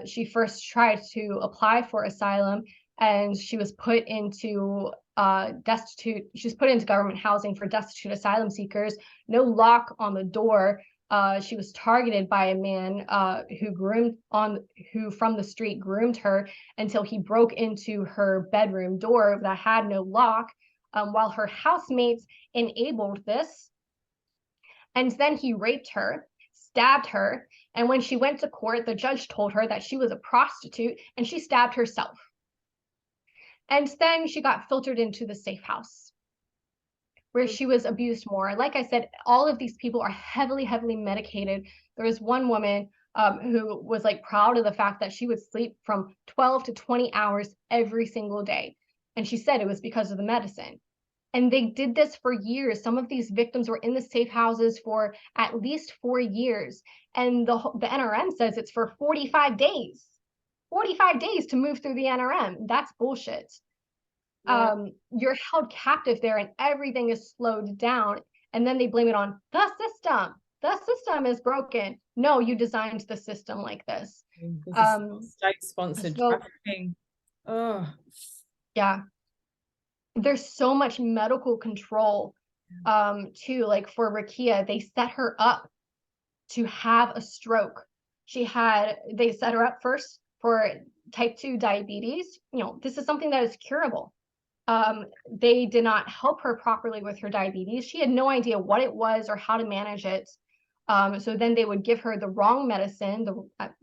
she first tried to apply for asylum, and she was put into she was put into government housing for destitute asylum seekers. No lock on the door. She was targeted by a man who from the street groomed her until he broke into her bedroom door that had no lock, while her housemates enabled this. And then he raped her, stabbed her, and when she went to court, the judge told her that she was a prostitute and she stabbed herself. And then she got filtered into the safe house, where she was abused more. Like I said, all of these people are heavily, heavily medicated. There was one woman who was like proud of the fact that she would sleep from 12 to 20 hours every single day. And she said it was because of the medicine. And they did this for years. Some of these victims were in the safe houses for at least 4 years. And the NRM says it's for 45 days. 45 days to move through the NRM. That's bullshit. Yeah. You're held captive there and everything is slowed down. And then they blame it on the system. The system is broken. No, you designed the system like this. State-sponsored trafficking. Oh. Yeah. There's so much medical control too. Like for Rakia, they set her up to have a stroke. They set her up first for type 2 diabetes. You know, this is something that is curable. They did not help her properly with her diabetes. She had no idea what it was or how to manage it. So then they would give her the wrong medicine,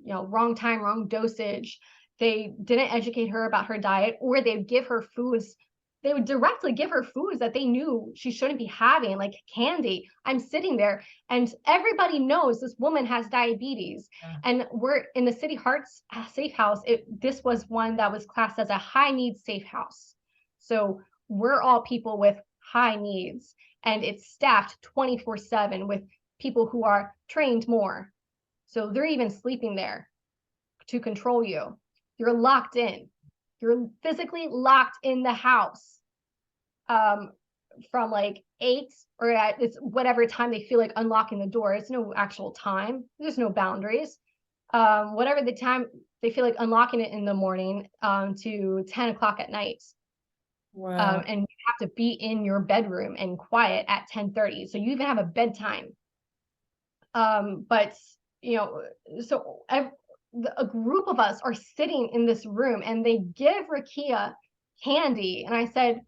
wrong time, wrong dosage. They didn't educate her about her diet, or they'd give her foods. They would directly give her foods that they knew she shouldn't be having, like candy. I'm sitting there and everybody knows this woman has diabetes. Yeah. And we're in the City Hearts safe house. This was one that was classed as a high needs safe house. So we're all people with high needs, and it's staffed 24/7 with people who are trained more. So they're even sleeping there to control you. You're locked in. You're physically locked in the house from like 8 or it's whatever time they feel like unlocking the door. It's no actual time. There's no boundaries. Whatever the time they feel like unlocking it in the morning to 10 o'clock at night. Wow. And you have to be in your bedroom and quiet at 10:30. So you even have a bedtime. But, you know, so a group of us are sitting in this room and they give Rakia candy. And I said,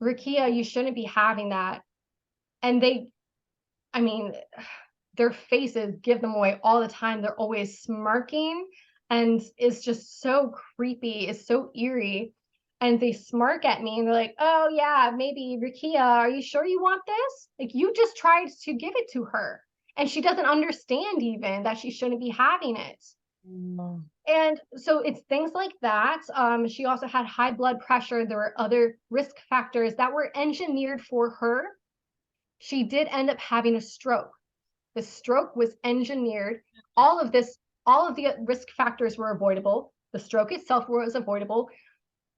Rakia, you shouldn't be having that. And their faces give them away all the time. They're always smirking and it's just so creepy. It's so eerie. And they smirk at me and they're like, oh yeah, maybe Rakia, are you sure you want this? Like you just tried to give it to her. And she doesn't understand even that she shouldn't be having it. Mm. And so it's things like that. She also had high blood pressure. There were other risk factors that were engineered for her. She did end up having a stroke. The stroke was engineered. All of the risk factors were avoidable. The stroke itself was avoidable.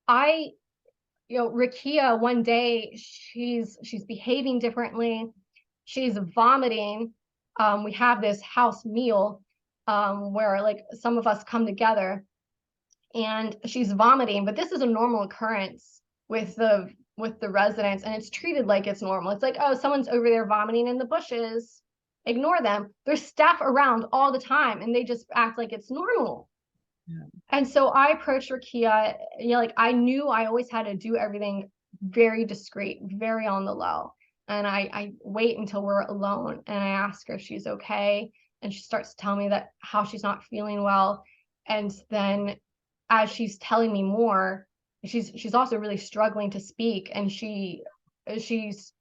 Rakia, one day she's behaving differently. She's vomiting. We have this house meal where like some of us come together and she's vomiting, but this is a normal occurrence with the residents, and it's treated like it's normal. It's like, oh, someone's over there vomiting in the bushes, ignore them. There's staff around all the time and they just act like it's normal. Yeah. And so I approached Rakia, you know, like I knew I always had to do everything very discreet, very on the low. And I wait until we're alone and I ask her if she's okay. And she starts to tell me that how she's not feeling well. And then as she's telling me more, she's also really struggling to speak, and she's she's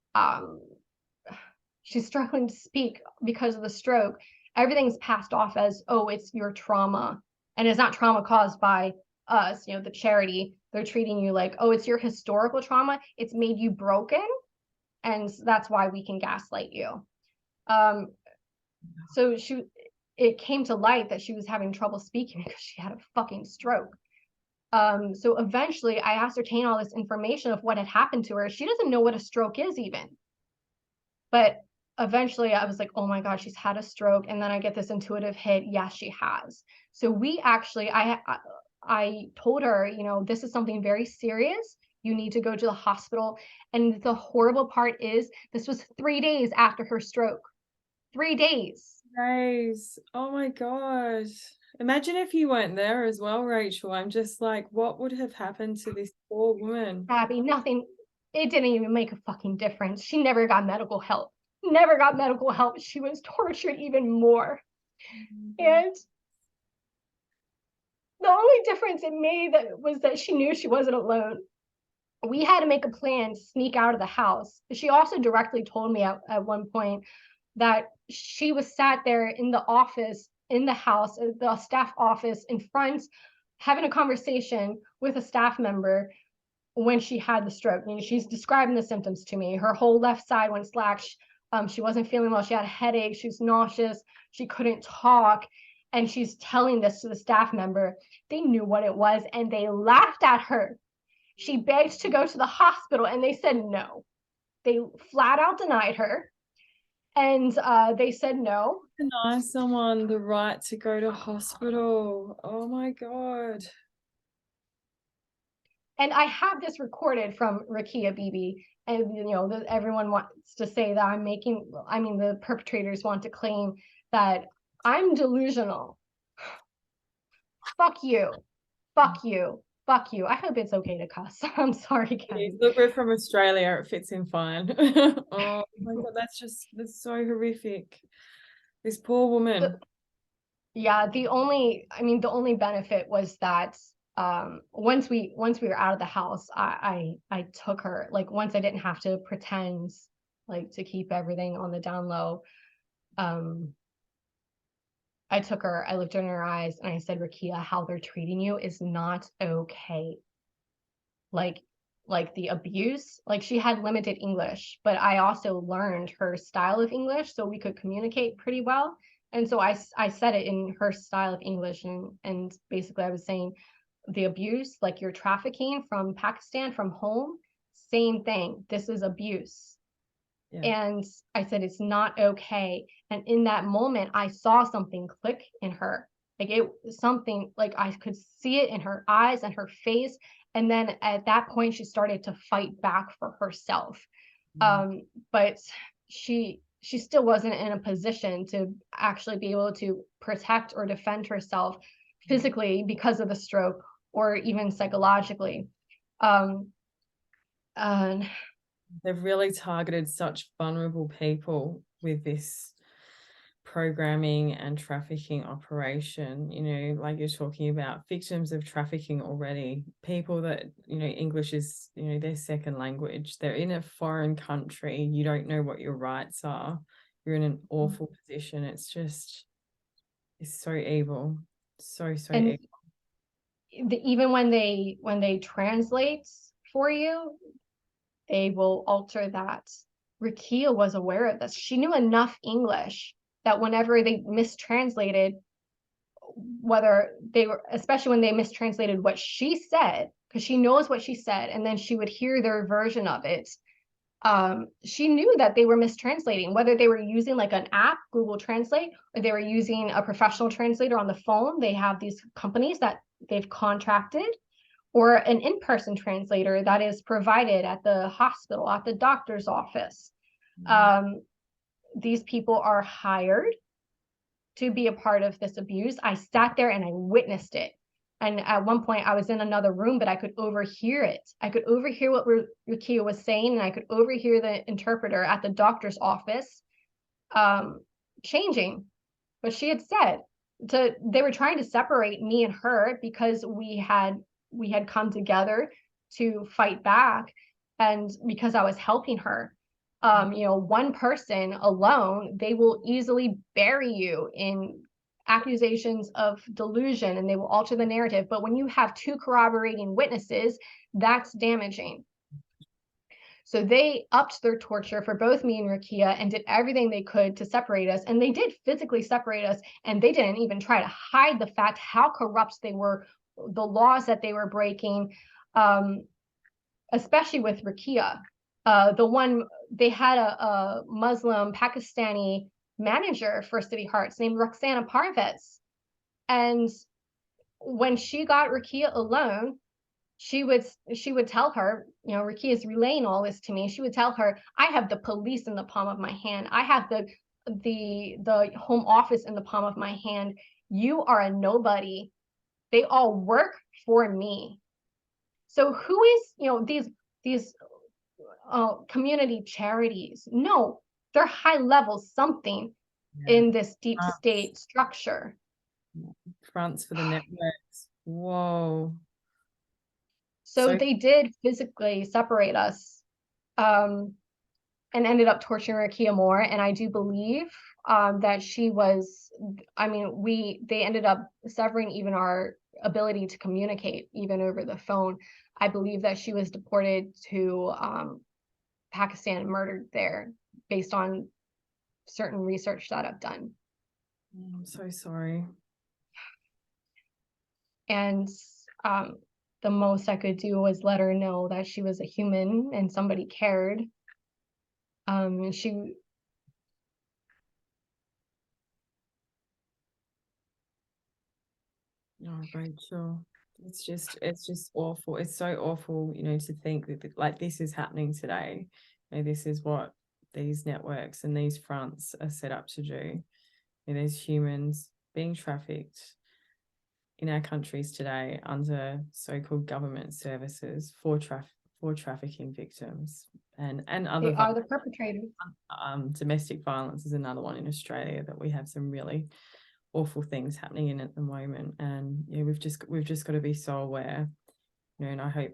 struggling to speak because of the stroke. Everything's passed off as, oh, it's your trauma, and it's not trauma caused by us, you know, the charity. They're treating you like, oh, it's your historical trauma, it's made you broken, and that's why we can gaslight you. So it came to light that she was having trouble speaking because she had a fucking stroke. So eventually I ascertained all this information of what had happened to her. She doesn't know what a stroke is even. But eventually I was like, oh my God, she's had a stroke. And then I get this intuitive hit. Yes, she has. So we actually, I told her, you know, this is something very serious. You need to go to the hospital. And the horrible part is this was 3 days after her stroke. 3 days. Days. Oh my God. Imagine if you weren't there as well, Rachel. I'm just like, what would have happened to this poor woman? Gabbi, nothing. It didn't even make a fucking difference. She never got medical help. Never got medical help. She was tortured even more. And the only difference it made was that she knew she wasn't alone. We had to make a plan to sneak out of the house. She also directly told me at one point that she was sat there in the office, in the house, the staff office in front, having a conversation with a staff member when she had the stroke. You know, she's describing the symptoms to me. Her whole left side went slack. She wasn't feeling well. She had a headache. She was nauseous. She couldn't talk. And she's telling this to the staff member. They knew what it was and they laughed at her. She begged to go to the hospital and they said no. They flat out denied her. And they said no. Deny someone the right to go to hospital. Oh my God. And I have this recorded from Rakia Bibi, and you know, everyone wants to say that the perpetrators want to claim that I'm delusional. Fuck you. Fuck you. Fuck you. I hope it's okay to cuss. I'm sorry, guys. Look, we're from Australia. It fits in fine. Oh my God, that's so horrific. This poor woman. Yeah, the only benefit was that once we were out of the house, I took her, like once I didn't have to pretend like to keep everything on the down low. I took her, I looked in her eyes and I said, Rakia, how they're treating you is not okay. Like the abuse, like she had limited English, but I also learned her style of English so we could communicate pretty well. And so I said it in her style of English, and basically I was saying the abuse, like you're trafficking from Pakistan, from home, same thing. This is abuse. Yeah. And I said, it's not okay. And in that moment, I saw something click in her. Like something, like I could see it in her eyes and her face. And then at that point, she started to fight back for herself. But she still wasn't in a position to actually be able to protect or defend herself physically because of the stroke, or even psychologically. They've really targeted such vulnerable people with this programming and trafficking operation. You know, like you're talking about victims of trafficking already, people that, you know, English is, you know, their second language. They're in a foreign country. You don't know what your rights are. You're in an awful position. It's so evil. So evil. Even when they translate for you, they will alter that. Rakia was aware of this. She knew enough English that whenever they mistranslated, especially when they mistranslated what she said, because she knows what she said, and then she would hear their version of it, she knew that they were mistranslating, whether they were using like an app, Google Translate, or they were using a professional translator on the phone. They have these companies that they've contracted, or an in-person translator that is provided at the hospital, at the doctor's office. These people are hired to be a part of this abuse. I sat there and I witnessed it. And at one point I was in another room, but I could overhear it. I could overhear what Rukia was saying, and I could overhear the interpreter at the doctor's office changing what she had said. They were trying to separate me and her because we had come together to fight back, and because I was helping her. One person alone, they will easily bury you in accusations of delusion, and they will alter the narrative. But when you have two corroborating witnesses, that's damaging. So they upped their torture for both me and Rukia and did everything they could to separate us. And they did physically separate us, and they didn't even try to hide the fact how corrupt they were, the laws that they were breaking, especially with Rukia. They had a Muslim Pakistani manager for City Hearts named Roxana Parvez. And when she got Rukia alone, she would tell her, Rukia is relaying all this to me. She would tell her, I have the police in the palm of my hand. I have the home office in the palm of my hand. You are a nobody. They all work for me. So who is, these community charities? No, they're high level something in this deep state structure. Fronts for the networks. Whoa. So they did physically separate us, and ended up torturing Rukia more. And I do believe that she was, they ended up severing even our ability to communicate, even over the phone. I believe that she was deported to Pakistan and murdered there based on certain research that I've done. I'm so sorry. And the most I could do was let her know that she was a human and somebody cared. And she... Oh, Rachel, it's just awful. It's so awful, to think that like this is happening today. This is what these networks and these fronts are set up to do. There's humans being trafficked in our countries today under so-called government services for trafficking victims and other. They are the perpetrators. Domestic violence is another one in Australia that we have some really awful things happening in at the moment, and we've just got to be so aware, and I hope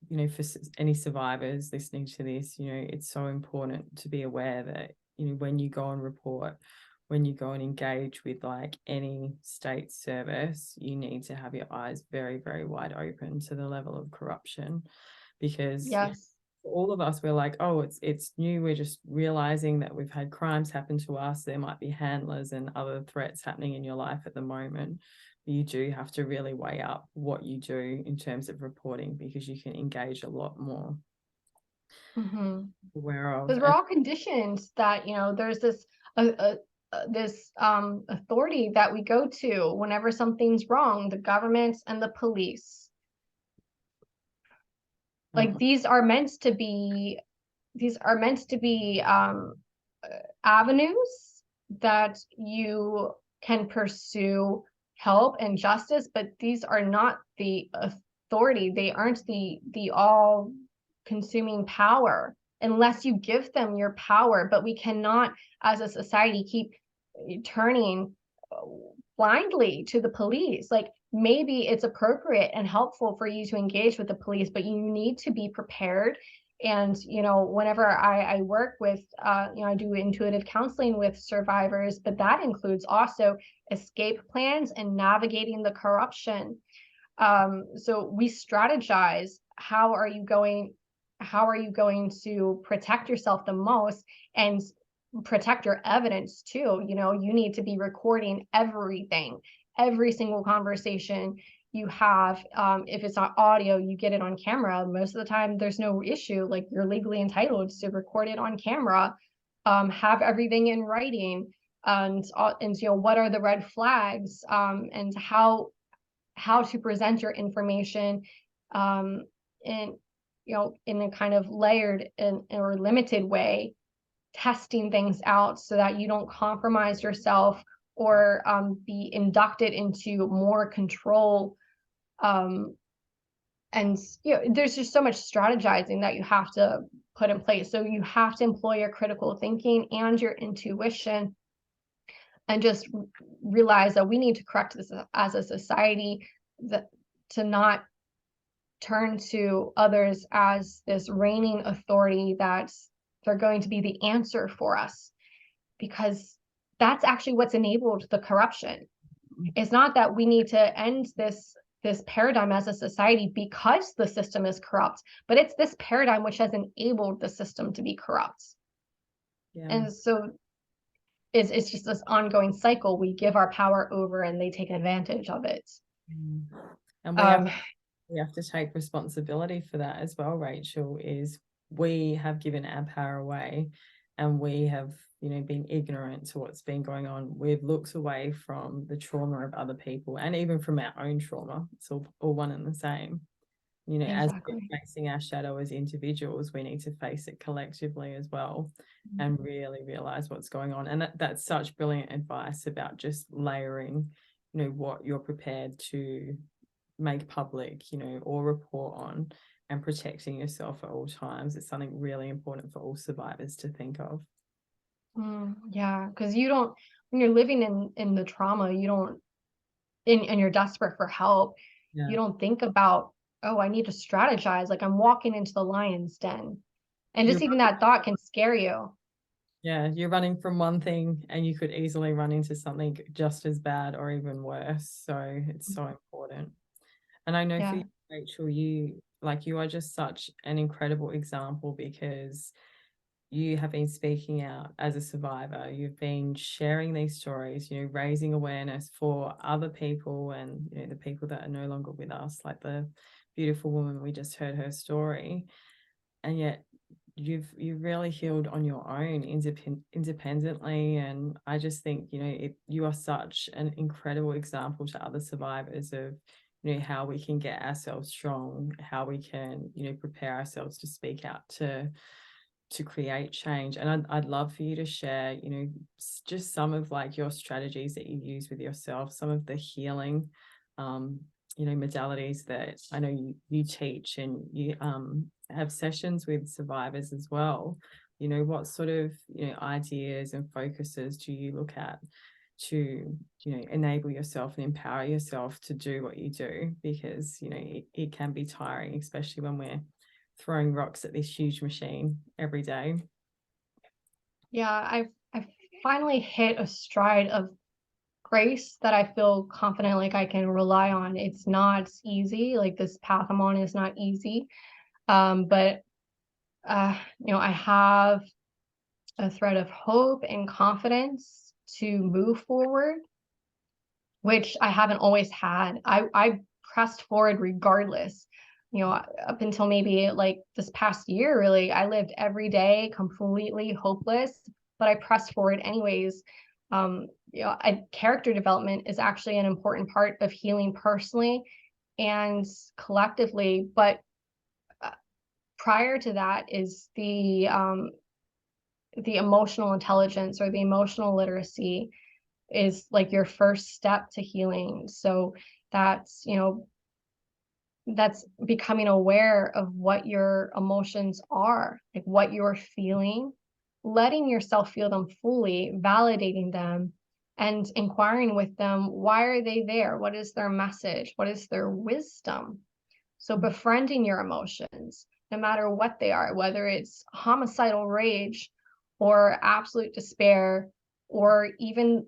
for any survivors listening to this, it's so important to be aware that when you go and report, when you go and engage with like any state service, you need to have your eyes very, very wide open to the level of corruption, because yes, for all of us, we're like, oh, it's new. We're just realizing that we've had crimes happen to us. There might be handlers and other threats happening in your life at the moment. But you do have to really weigh up what you do in terms of reporting, because you can engage a lot more. Aware of, because we're all conditioned that there's this authority that we go to whenever something's wrong, the government and the police. Like these are meant to be avenues that you can pursue help and justice, but these are not the authority. They aren't the all consuming power unless you give them your power. But we cannot, as a society, keep turning blindly to the police. Like, maybe it's appropriate and helpful for you to engage with the police, but you need to be prepared. And whenever I work with I do intuitive counseling with survivors, but that includes also escape plans and navigating the corruption. So we strategize, how are you going to protect yourself the most and protect your evidence too. You need to be recording everything, every single conversation. you have. If it's not audio, you get it on camera. Most of the time, there's no issue. Like, you're legally entitled to record it on camera, have everything in writing, and what are the red flags, and how to present your information, in in a kind of layered or limited way, testing things out so that you don't compromise yourself or be inducted into more control. And there's just so much strategizing that you have to put in place. So you have to employ your critical thinking and your intuition, and just realize that we need to correct this as a society, that to not turn to others as this reigning authority, that they're going to be the answer for us, because that's actually what's enabled the corruption. It's not that we need to end this paradigm as a society because the system is corrupt, but it's this paradigm which has enabled the system to be corrupt. Yeah. And so it's just this ongoing cycle. We give our power over and they take advantage of it. And we have to take responsibility for that as well, Rachel. Is we have given our power away, and we have been ignorant to what's been going on. We've looked away from the trauma of other people, and even from our own trauma. It's all one and the same. Exactly. As we're facing our shadow as individuals, we need to face it collectively as well, and really realize what's going on. And that's such brilliant advice about just layering, what you're prepared to make public, or report on, and protecting yourself at all times. It's something really important for all survivors to think of. Yeah, because when you're living in the trauma, you don't, and you're desperate for help, you don't think about, oh, I need to strategize, like I'm walking into the lion's den. And just even that thought can scare you. Yeah, you're running from one thing and you could easily run into something just as bad or even worse. So it's so important. And I know for you, Rachel, you are just such an incredible example, because you have been speaking out as a survivor. You've been sharing these stories, raising awareness for other people, and the people that are no longer with us, like the beautiful woman we just heard her story. And yet you've really healed on your own independently. And I just think you are such an incredible example to other survivors of how we can get ourselves strong, how we can prepare ourselves to speak out to create change. And I'd love for you to share just some of your strategies that you use with yourself, some of the healing modalities that I know you teach, and you have sessions with survivors as well. What sort of ideas and focuses do you look at to enable yourself and empower yourself to do what you do? Because it can be tiring, especially when we're throwing rocks at this huge machine every day. Yeah, I've finally hit a stride of grace that I feel confident, like I can rely on. It's not easy. Like, this path I'm on is not easy. But I have a thread of hope and confidence to move forward, which I haven't always had. I pressed forward regardless. Up until maybe like this past year, really, I lived every day completely hopeless, but I pressed forward anyways. Character development is actually an important part of healing personally and collectively. But prior to that is the emotional intelligence, or the emotional literacy, is like your first step to healing. So that's becoming aware of what your emotions are, like what you're feeling, letting yourself feel them fully, validating them, and inquiring with them, why are they there? What is their message? What is their wisdom? So befriending your emotions, no matter what they are, whether it's homicidal rage or absolute despair, or even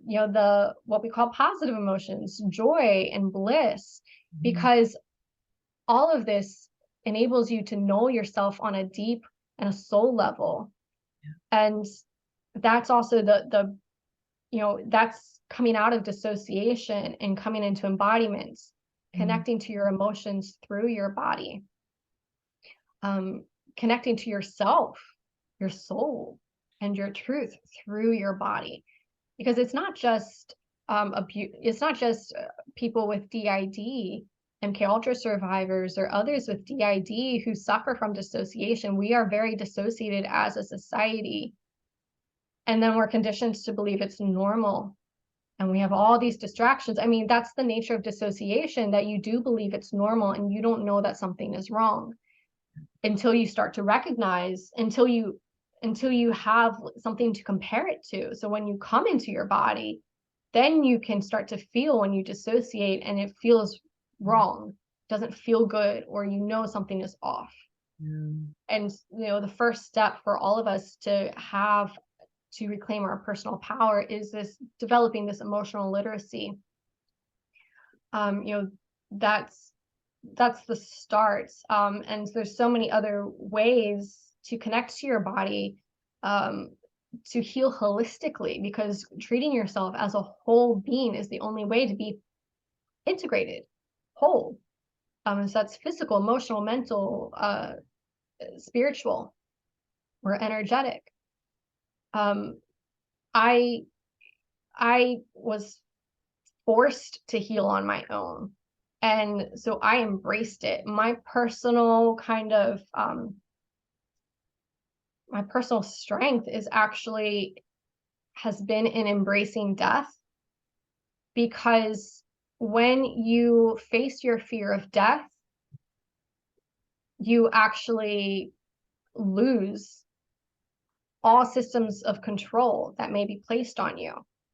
what we call positive emotions, joy and bliss, because all of this enables you to know yourself on a deep and a soul level. And that's also that's coming out of dissociation and coming into embodiment. connecting to your emotions through your body, connecting to yourself, your soul, and your truth through your body. Because it's not just it's not just people with DID, MK Ultra survivors, or others with DID who suffer from dissociation. We are very dissociated as a society, and then we're conditioned to believe it's normal. And we have all these distractions. I mean, that's the nature of dissociation, that you do believe it's normal and you don't know that something is wrong until you start to recognize, until you have something to compare it to. So when you come into your body, then you can start to feel when you dissociate and it feels wrong, doesn't feel good, or you know something is off. And the first step for all of us to reclaim our personal power is this developing this emotional literacy. That's the start. And there's so many other ways to connect to your body, to heal holistically, because treating yourself as a whole being is the only way to be integrated, whole. So that's physical, emotional, mental, spiritual, or energetic. I was forced to heal on my own. And so I embraced it. My personal my personal strength has been in embracing death, because when you face your fear of death, you actually lose all systems of control that may be placed on you.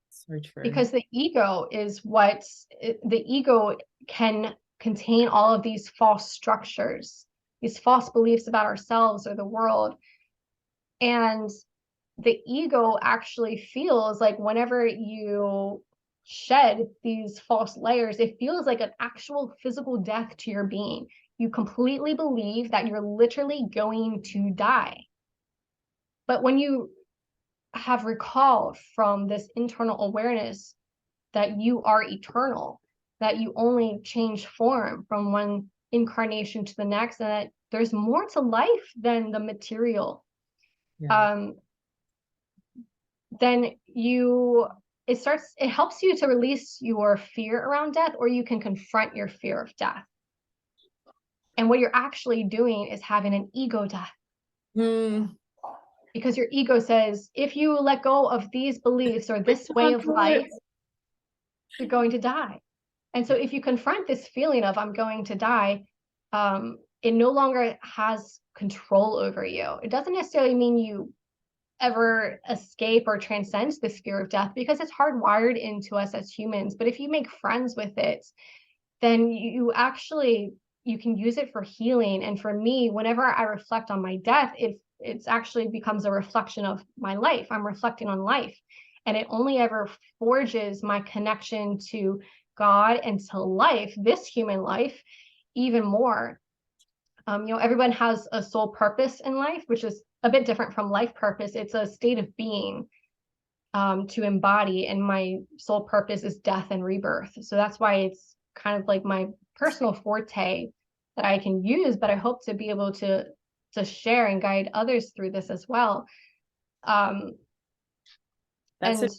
So true. Because the ego can contain all of these false structures, these false beliefs about ourselves or the world. And the ego actually feels like whenever you shed these false layers, it feels like an actual physical death to your being. You completely believe that you're literally going to die. But when you have recalled from this internal awareness that you are eternal, that you only change form from one incarnation to the next, and that there's more to life than the material, then it helps you to release your fear around death, or you can confront your fear of death. And what you're actually doing is having an ego death. Because your ego says, if you let go of these beliefs or this way of life, you're going to die. And so if you confront this feeling of I'm going to die, it no longer has control over you. It doesn't necessarily mean you ever escape or transcend this fear of death, because it's hardwired into us as humans. But if you make friends with it, then you can use it for healing. And for me, whenever I reflect on my death, it's actually becomes a reflection of my life. I'm reflecting on life, and it only ever forges my connection to God and to life, this human life, even more. Everyone has a soul purpose in life, which is a bit different from life purpose. It's a state of being to embody, and my soul purpose is death and rebirth. So that's why it's kind of like my personal forte that I can use, but I hope to be able to share and guide others through this as well. That's a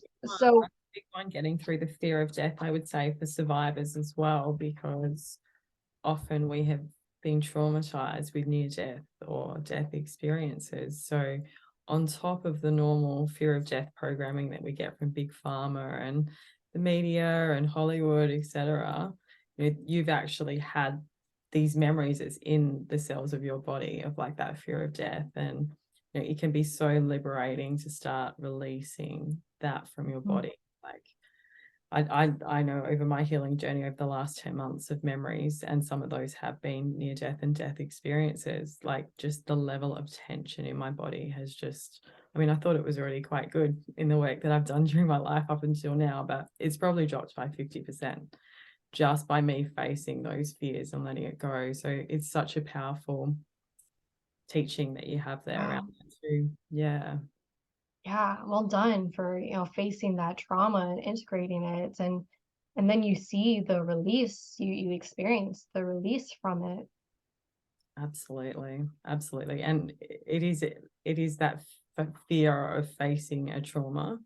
big one, getting through the fear of death, I would say, for survivors as well, because often we have been traumatized with near death or death experiences. So on top of the normal fear of death programming that we get from big pharma and the media and Hollywood, etc., you've actually had these memories that's in the cells of your body of like that fear of death. And it can be so liberating to start releasing that from your body. Like I know over my healing journey over the last 10 months of memories, and some of those have been near death and death experiences, like just the level of tension in my body has I thought it was already quite good in the work that I've done during my life up until now, but it's probably dropped by 50% just by me facing those fears and letting it go. So it's such a powerful teaching that you have there around that too. Yeah, well done for facing that trauma and integrating it. And And then you see the release, you experience the release from it. Absolutely. Absolutely. And it is that fear of facing a trauma.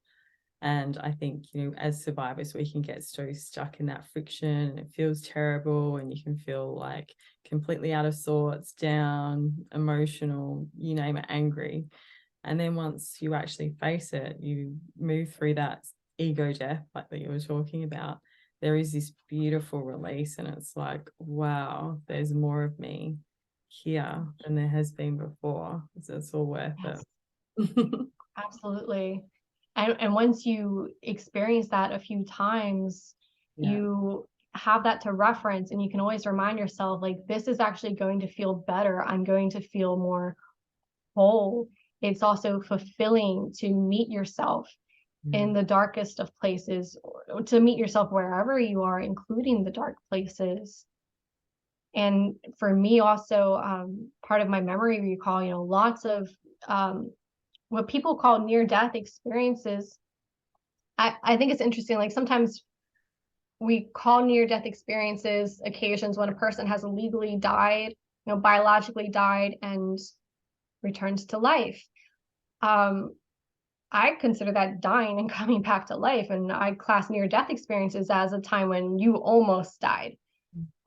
And I think, as survivors, we can get so stuck in that friction, and it feels terrible, and you can feel like completely out of sorts, down, emotional, you name it, angry. And then once you actually face it, you move through that ego death, like that you were talking about. There is this beautiful release, and it's like, wow, there's more of me here than there has been before. So it's all worth Yes, it. absolutely. And once you experience that a few times, Yeah. you have that to reference, and you can always remind yourself, like, this is actually going to feel better. I'm going to feel more whole. It's also fulfilling to meet yourself Yeah. in the darkest of places, or to meet yourself wherever you are, including the dark places. And for me also, part of my memory recall, lots of what people call near-death experiences. I think it's interesting, like sometimes we call near-death experiences occasions when a person has legally died, biologically died, and returns to life. um, I consider that dying and coming back to life, and I class near-death experiences as a time when you almost died.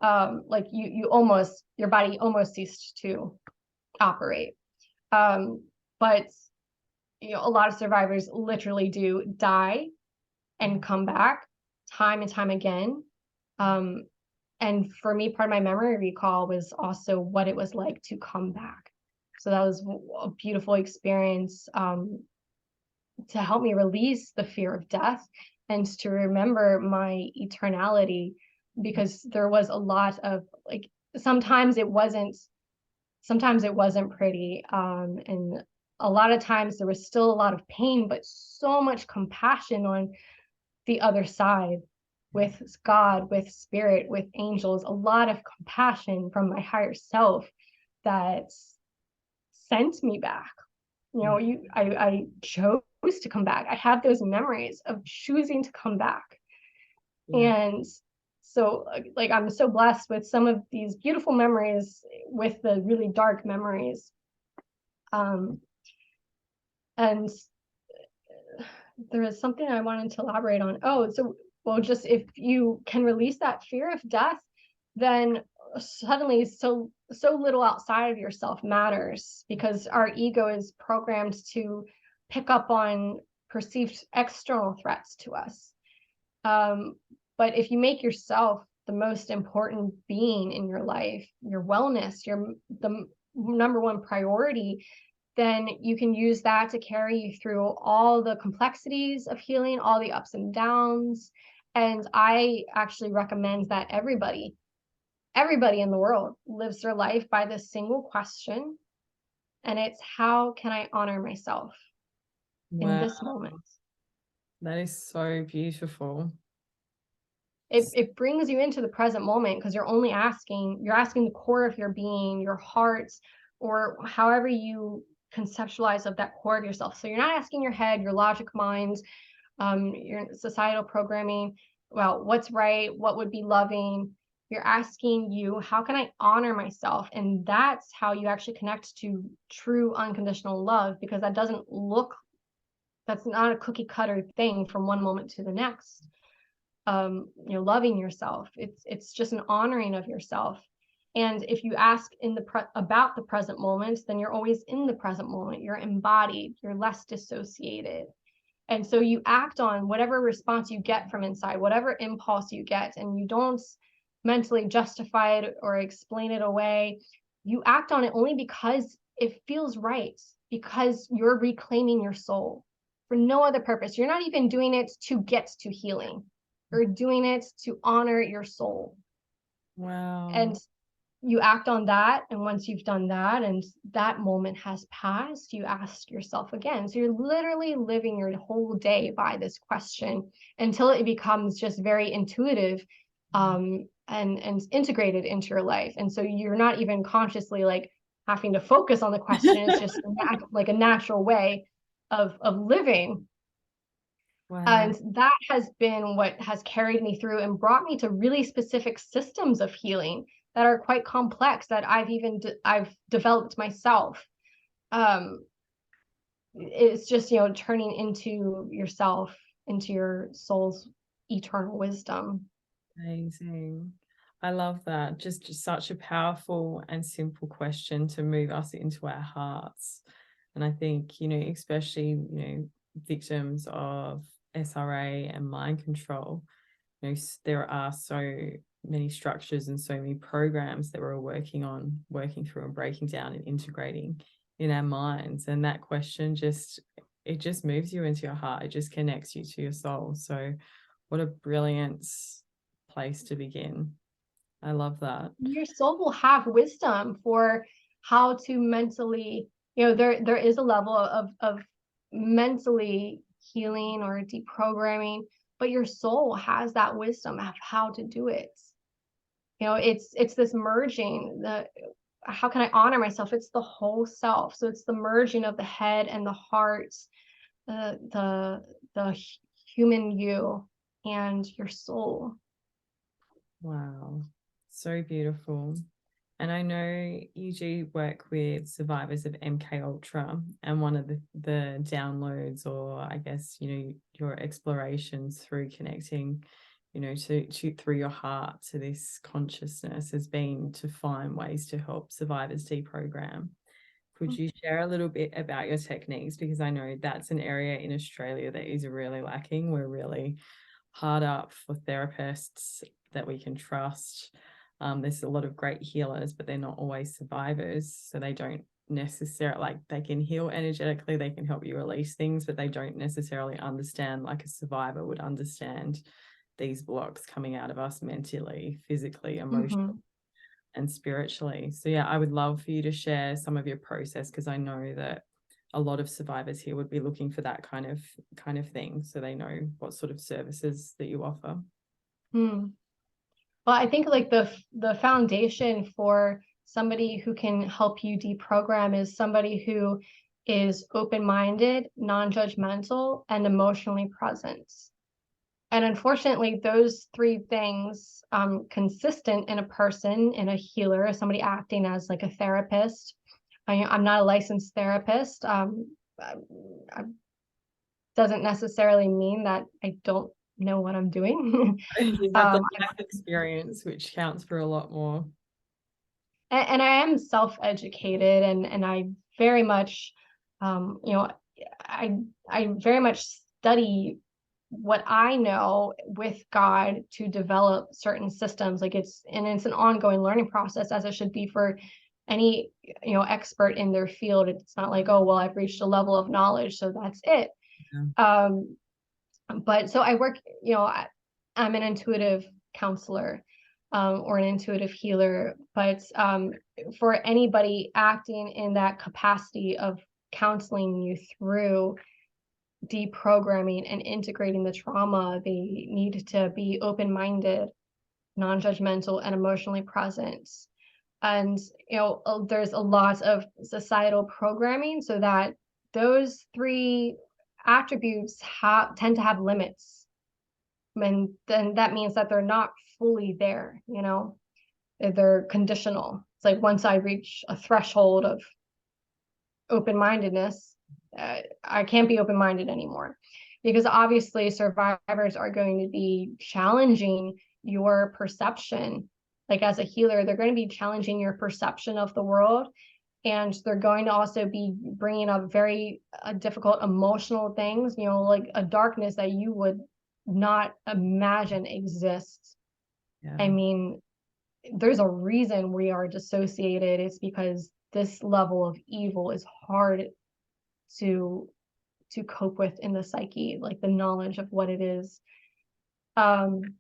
Like your body almost ceased to operate. But a lot of survivors literally do die and come back time and time again. Um, and for me, part of my memory recall was also what it was like to come back. So that was a beautiful experience, to help me release the fear of death and to remember my eternality, because there was a lot of, like, sometimes it wasn't pretty, and a lot of times there was still a lot of pain, but so much compassion on the other side, with God, with spirit, with angels, a lot of compassion from my higher self that sent me back. I chose to come back. I have those memories of choosing to come back. Yeah. And so, like, I'm so blessed with some of these beautiful memories with the really dark memories. Um, and there is something I wanted to elaborate on. Oh, so, well, just if you can release that fear of death, then suddenly so little outside of yourself matters, because our ego is programmed to pick up on perceived external threats to us. Um, but if you make yourself the most important being in your life, your wellness, the number one priority, then you can use that to carry you through all the complexities of healing, all the ups and downs. And I actually recommend that everybody in the world lives their life by this single question. And it's, how can I honor myself in Wow. this moment? That is so beautiful. It brings you into the present moment, because you're asking the core of your being, your heart, or however you conceptualize of that core of yourself. So you're not asking your head, your logic mind, your societal programming, well, what's right, what would be loving. You're asking you, how can I honor myself? And that's how you actually connect to true unconditional love, because that's not a cookie cutter thing from one moment to the next. Loving yourself, it's just an honoring of yourself. And if you ask about the present moment, then you're always in the present moment, you're embodied, you're less dissociated. And so you act on whatever response you get from inside, whatever impulse you get, and you don't mentally justify it or explain it away. You act on it only because it feels right, because you're reclaiming your soul for no other purpose. You're not even doing it to get to healing. You're doing it to honor your soul. Wow. And you act on that, and once you've done that and that moment has passed, you ask yourself again. So you're literally living your whole day by this question until it becomes just very intuitive, and integrated into your life. And so you're not even consciously like having to focus on the question. It's just like a natural way of living. Wow. And that has been what has carried me through and brought me to really specific systems of healing that are quite complex that I've developed myself. Um, it's just, turning into yourself, into your soul's eternal wisdom. Amazing. I love that. Just such a powerful and simple question to move us into our hearts. And I think, especially, victims of SRA and mind control, there are so many structures and so many programs that we're working through and breaking down and integrating in our minds. And that question it just moves you into your heart. It just connects you to your soul. So what a brilliant place to begin. I love that. Your soul will have wisdom for how to mentally, there is a level of mentally healing or deprogramming, but your soul has that wisdom of how to do it. It's this merging, the how can I honor myself? It's the whole self. So it's the merging of the head and the heart, the human you and your soul. Wow. So beautiful. And I know you do work with survivors of MK Ultra, and one of the downloads, or I guess, your explorations through connecting, to through your heart to this consciousness has been to find ways to help survivors deprogram. Could you share a little bit about your techniques? Because I know that's an area in Australia that is really lacking. We're really hard up for therapists that we can trust. There's a lot of great healers, but they're not always survivors. So they don't necessarily, they can heal energetically, they can help you release things, but they don't necessarily understand, like a survivor would understand, these blocks coming out of us mentally, physically, emotionally, Mm-hmm. and spiritually. So yeah, I would love for you to share some of your process, because I know that a lot of survivors here would be looking for that kind of thing, so they know what sort of services that you offer. Hmm. Well, I think like the foundation for somebody who can help you deprogram is somebody who is open-minded, non-judgmental, and emotionally present. And unfortunately, those three things, consistent in a person, in a healer, somebody acting as like a therapist. I'm not a licensed therapist. I doesn't necessarily mean that I don't know what I'm doing. You have the life experience, which counts for a lot more. And I am self-educated, and I very much, you know, I I very much study what I know with God to develop certain systems. Like it's an ongoing learning process, as it should be for any expert in their field. It's not like, oh well, I've reached a level of knowledge, so that's it. Yeah. But so I work, I'm an intuitive counselor, or an intuitive healer. But for anybody acting in that capacity of counseling you through deprogramming and integrating the trauma, they need to be open-minded, non-judgmental, and emotionally present. And there's a lot of societal programming so that those three attributes tend to have limits, and then that means that they're not fully there. They're conditional. It's like once I reach a threshold of open-mindedness, I can't be open-minded anymore, because obviously survivors are going to be challenging your perception. Like as a healer, they're going to be challenging your perception of the world, and they're going to also be bringing up very difficult emotional things, like a darkness that you would not imagine exists. Yeah. I mean, there's a reason we are dissociated. It's because this level of evil is hard to cope with in the psyche, like the knowledge of what it is. And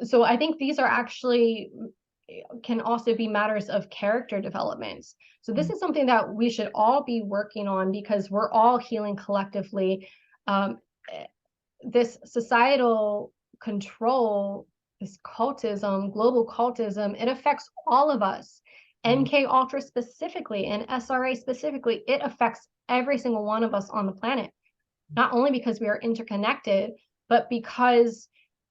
so I think these are actually can also be matters of character development. So this is something that we should all be working on, because we're all healing collectively. This societal control, this cultism, global cultism, it affects all of us. MK Ultra specifically and SRA specifically, it affects every single one of us on the planet. not only because we are interconnected, but because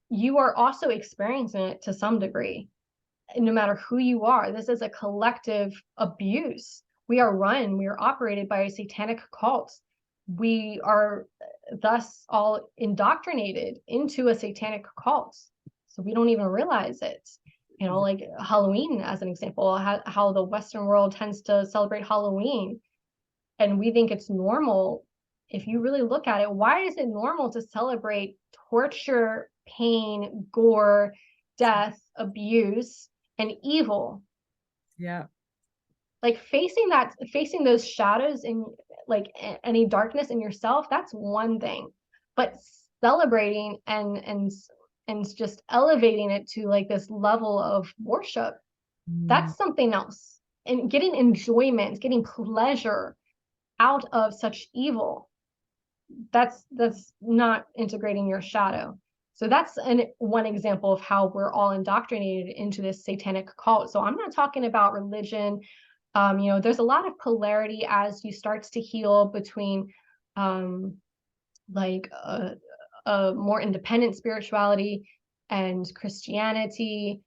you are also experiencing it to some degree. No matter who you are, this is a collective abuse. We are operated by a satanic cult. We are thus all indoctrinated into a satanic cult. So we don't even realize it. You know, like Halloween, as an example, how the Western world tends to celebrate Halloween, and we think it's normal. If you really look at it, why is it normal to celebrate torture, pain, gore, death, abuse, and evil? Yeah. Like facing those shadows in like any darkness in yourself, that's one thing. But celebrating and just elevating it to like this level of worship, Mm. that's something else. And getting enjoyment, getting pleasure out of such evil, that's not integrating your shadow. So that's one example of how we're all indoctrinated into this satanic cult. So I'm not talking about religion. There's a lot of polarity as you start to heal between um, like a more independent spirituality and Christianity,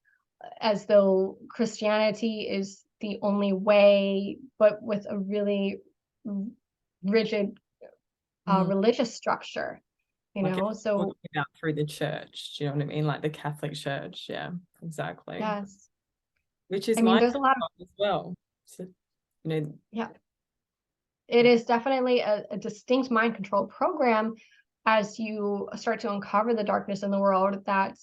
as though Christianity is the only way, but with a really rigid Mm. religious structure, Like it's all so given out through the church. Do you know what I mean? Like the Catholic Church. Yeah, exactly. yes. Which is I mean, my there's a lot of, as well. So, you know, yeah, it is definitely a distinct mind control program as you start to uncover the darkness in the world, that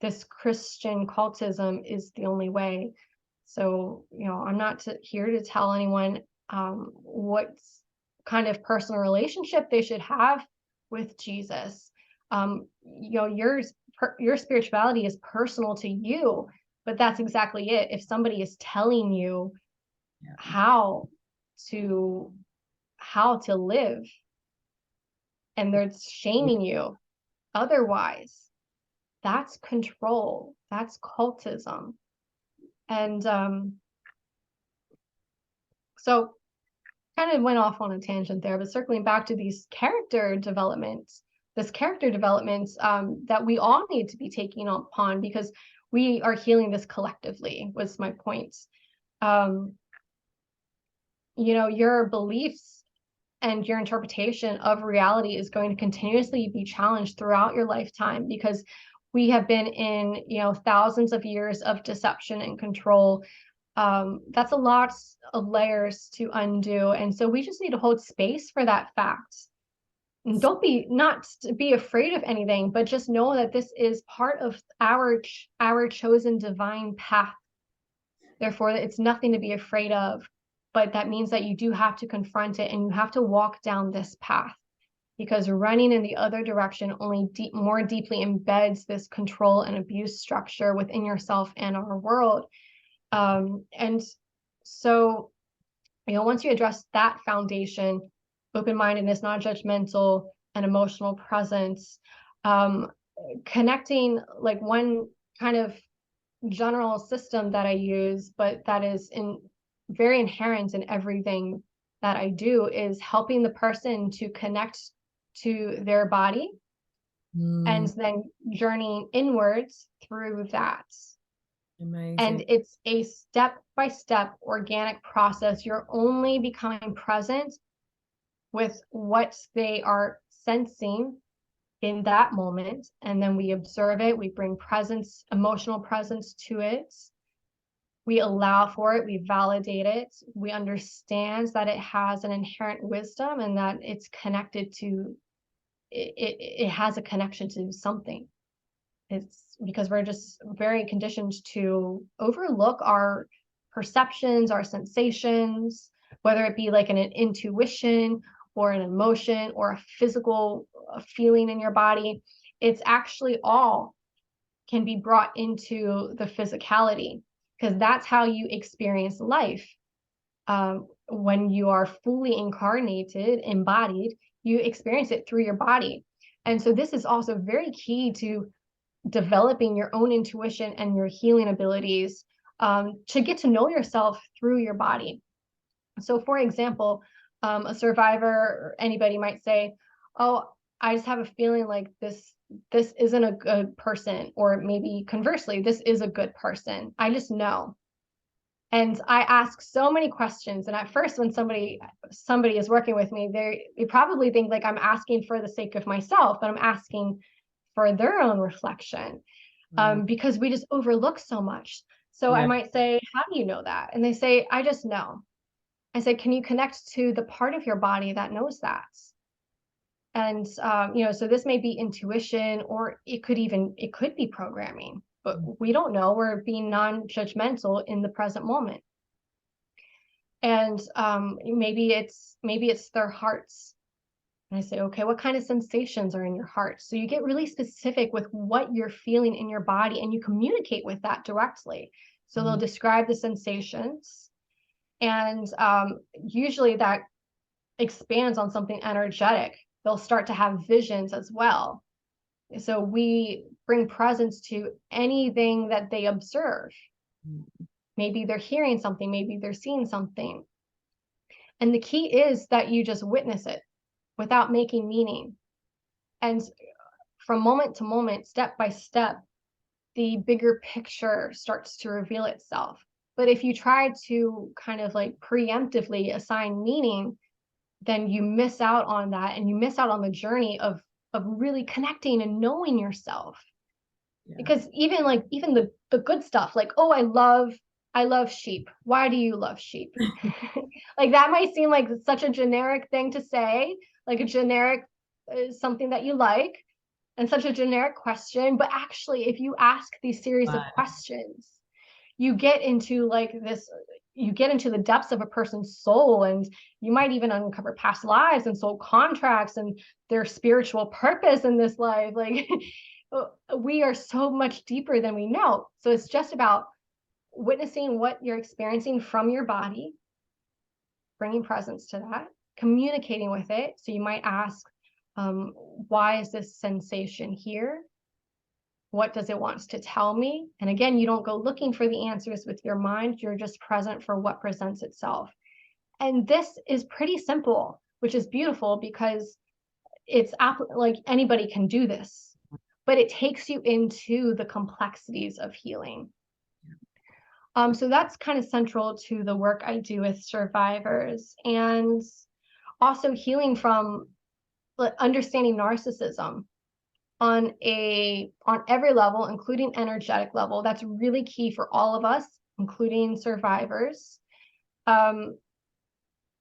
this Christian cultism is the only way. So, I'm not here to tell anyone what kind of personal relationship they should have with Jesus. Your spirituality is personal to you, but that's exactly it. If somebody is telling you yeah. how to live, and they're shaming you otherwise, that's control, that's cultism. And so kind of went off on a tangent there, but circling back to these character developments, this character development that we all need to be taking upon, because we are healing this collectively, was my point. um your beliefs and your interpretation of reality is going to continuously be challenged throughout your lifetime, because we have been in thousands of years of deception and control. That's a lot of layers to undo, and so we just need to hold space for that fact. And don't be not to be afraid of anything, but just know that this is part of our chosen divine path. Therefore, it's nothing to be afraid of, but that means that you do have to confront it and you have to walk down this path, because running in the other direction only more deeply embeds this control and abuse structure within yourself and our world. And so, once you address that foundation, open-mindedness, non-judgmental, and emotional presence, um, connecting, like, one kind of general system that I use, but that is very inherent in everything that I do, is helping the person to connect to their body and Mm, then journeying inwards through that. And amazing. it's a step-by-step organic process. You're only becoming present with what they are sensing in that moment, and then we observe it, we bring presence, emotional presence to it, we allow for it, we validate it, we understand that it has an inherent wisdom and that it's connected to it has a connection to something. It's because we're just very conditioned to overlook our perceptions, our sensations, whether it be like an intuition or an emotion or a physical feeling in your body. It's actually all can be brought into the physicality, because that's how you experience life. When you are fully incarnated, embodied, you experience it through your body. And so this is also very key to developing your own intuition and your healing abilities, to get to know yourself through your body. So, for example, a survivor or anybody might say, oh, I just have a feeling like this isn't a good person, or maybe conversely, this is a good person. I just know. And I ask so many questions. And at first, when somebody is working with me, they probably think like I'm asking for the sake of myself, but I'm asking for their own reflection, because we just overlook so much. So I Yeah. might say, how do you know that? And they say, I just know. I say, can you connect to the part of your body that knows that? And so this may be intuition, or it could be programming, but we don't know. We're being non-judgmental in the present moment. And maybe it's their hearts. And I say, okay, what kind of sensations are in your heart? So you get really specific with what you're feeling in your body, and you communicate with that directly. So they'll describe the sensations, and usually that expands on something energetic. They'll start to have visions as well. So we bring presence to anything that they observe. Maybe they're hearing something, maybe they're seeing something. And the key is that you just witness it without making meaning. And from moment to moment, step by step, the bigger picture starts to reveal itself. But if you try to kind of like preemptively assign meaning, then you miss out on that, and you miss out on the journey of really connecting and knowing yourself. Yeah. Because even the good stuff, like, oh, I love sheep. Why do you love sheep? Like that might seem like such a generic thing to say, like a generic something that you like, and such a generic question. But actually, if you ask these series of questions, you get into the depths of a person's soul, and you might even uncover past lives and soul contracts and their spiritual purpose in this life. Like we are so much deeper than we know. So it's just about witnessing what you're experiencing from your body, bringing presence to that, communicating with it. So you might ask, why is this sensation here? What does it want to tell me? And again, you don't go looking for the answers with your mind. You're just present for what presents itself. And this is pretty simple, which is beautiful, because it's like anybody can do this, but it takes you into the complexities of healing. So that's kind of central to the work I do with survivors, and also healing from understanding narcissism on every level, including energetic level. That's really key for all of us, including survivors. On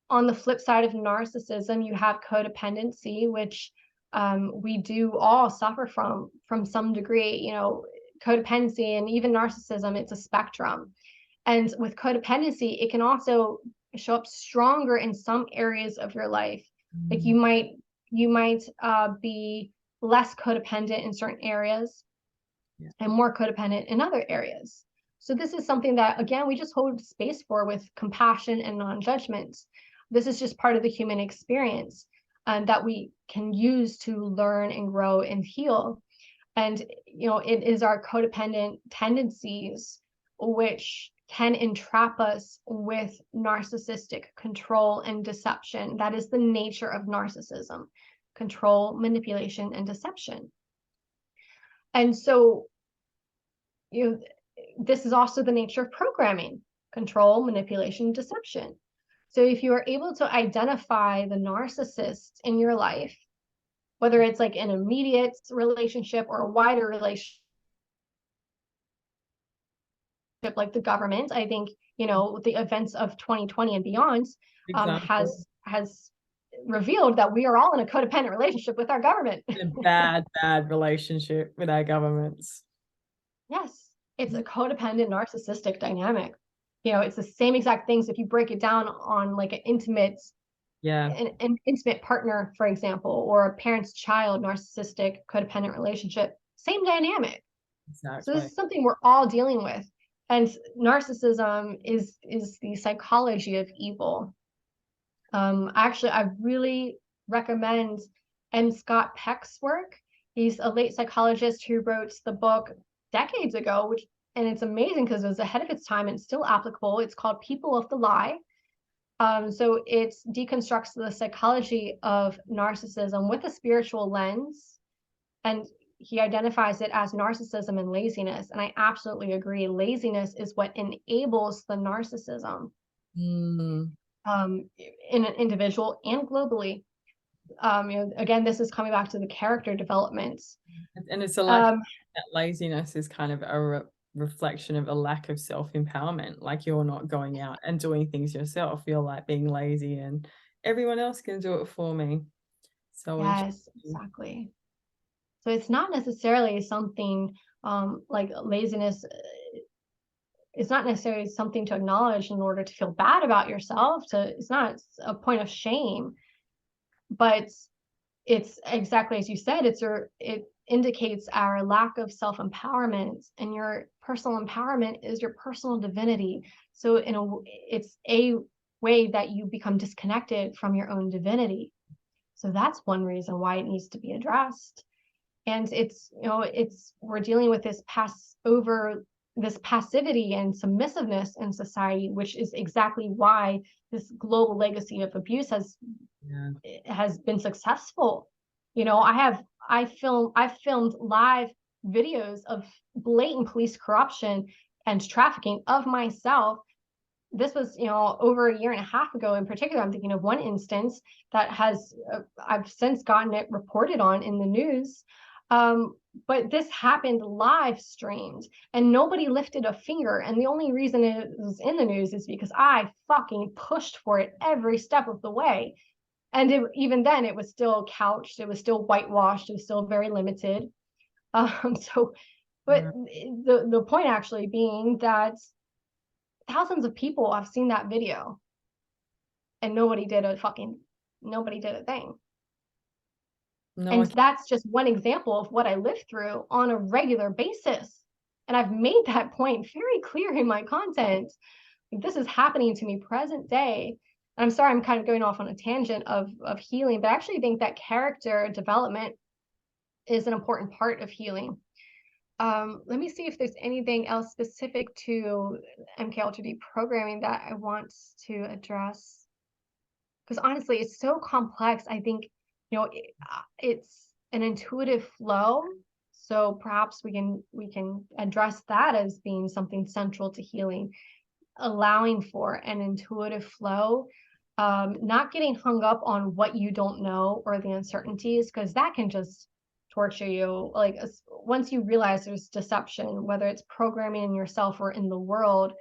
the flip side of narcissism, you have codependency, which we do all suffer from some degree. Codependency and even narcissism, it's a spectrum. And with codependency, it can also show up stronger in some areas of your life. Like you might be less codependent in certain areas, and more codependent in other areas. So this is something that, again, we just hold space for with compassion and non-judgment. This is just part of the human experience, that we can use to learn and grow and heal. And it is our codependent tendencies which can entrap us with narcissistic control and deception. That is the nature of narcissism: control, manipulation, and deception. And so, this is also the nature of programming: control, manipulation, deception. So if you are able to identify the narcissist in your life, whether it's like an immediate relationship or a wider relationship, like the government, I think, the events of 2020 and beyond has revealed that we are all in a codependent relationship with our government. A bad relationship with our governments. Yes, it's a codependent narcissistic dynamic. It's the same exact things if you break it down on like an intimate partner, for example, or a parent's child narcissistic codependent relationship. Same dynamic. Exactly. So this is something we're all dealing with. And narcissism is the psychology of evil. Actually, I really recommend M. Scott Peck's work. He's a late psychologist who wrote the book decades ago, and it's amazing because it was ahead of its time and still applicable. It's called People of the Lie. So it deconstructs the psychology of narcissism with a spiritual lens, and he identifies it as narcissism and laziness. And I absolutely agree. Laziness is what enables the narcissism Mm. in an individual and globally. Again, this is coming back to the character developments. And it's a lack that laziness is kind of a reflection of a lack of self-empowerment. Like you're not going out and doing things yourself. You're like being lazy and everyone else can do it for me. So Yes, exactly. So it's not necessarily something like laziness. It's not necessarily something to acknowledge in order to feel bad about yourself. It's not a point of shame, but it's exactly as you said. It indicates our lack of self-empowerment, and your personal empowerment is your personal divinity. So it's a way that you become disconnected from your own divinity. So that's one reason why it needs to be addressed. And we're dealing with this passivity and submissiveness in society, which is exactly why this global legacy of abuse has been successful. I've filmed live videos of blatant police corruption and trafficking of myself. This was, over a year and a half ago. In particular, I'm thinking of one instance that I've since gotten it reported on in the news. But this happened live streamed and nobody lifted a finger. And the only reason it was in the news is because I fucking pushed for it every step of the way. And even then, it was still couched, it was still whitewashed, it was still very limited. But the point actually being that thousands of people have seen that video and nobody did a thing. No, And that's just one example of what I live through on a regular basis. And I've made that point very clear in my content. This is happening to me present day. And I'm sorry, I'm kind of going off on a tangent of healing, but I actually think that character development is an important part of healing. Let me see if there's anything else specific to MK Ultra deprogramming that I want to address. Because honestly, it's so complex. I think, it's an intuitive flow. So perhaps we can address that as being something central to healing, allowing for an intuitive flow, not getting hung up on what you don't know or the uncertainties, because that can just torture you. Like once you realize there's deception, whether it's programming in yourself or in the world,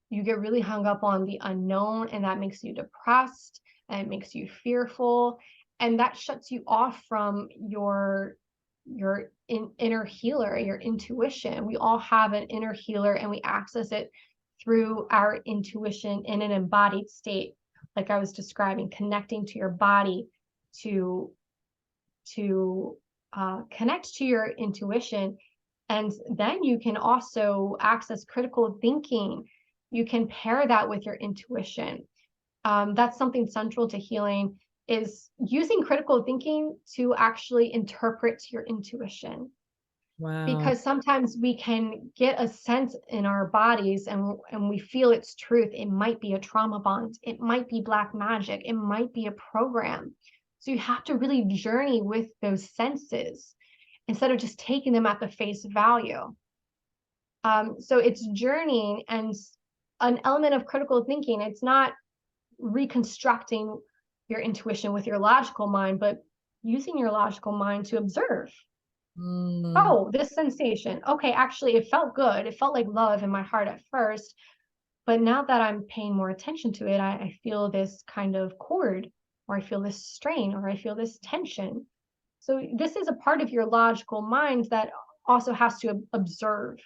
you get really hung up on the unknown, and that makes you depressed and it makes you fearful, and that shuts you off from your inner healer, your intuition. We all have an inner healer and we access it through our intuition in an embodied state, like I was describing, connecting to your body to connect to your intuition. And then you can also access critical thinking. You can pair that with your intuition. That's something central to healing, is using critical thinking to actually interpret your intuition. wow. Because sometimes we can get a sense in our bodies and we feel its truth. It might be a trauma bond. It might be black magic. It might be a program. So you have to really journey with those senses instead of just taking them at the face value. So it's journeying, and an element of critical thinking. It's not reconstructing your intuition with your logical mind, but using your logical mind to observe. Oh, this sensation. Okay, actually, it felt good. It felt like love in my heart at first. But now that I'm paying more attention to it, I feel this kind of cord, or I feel this strain, or I feel this tension. So this is a part of your logical mind that also has to observe.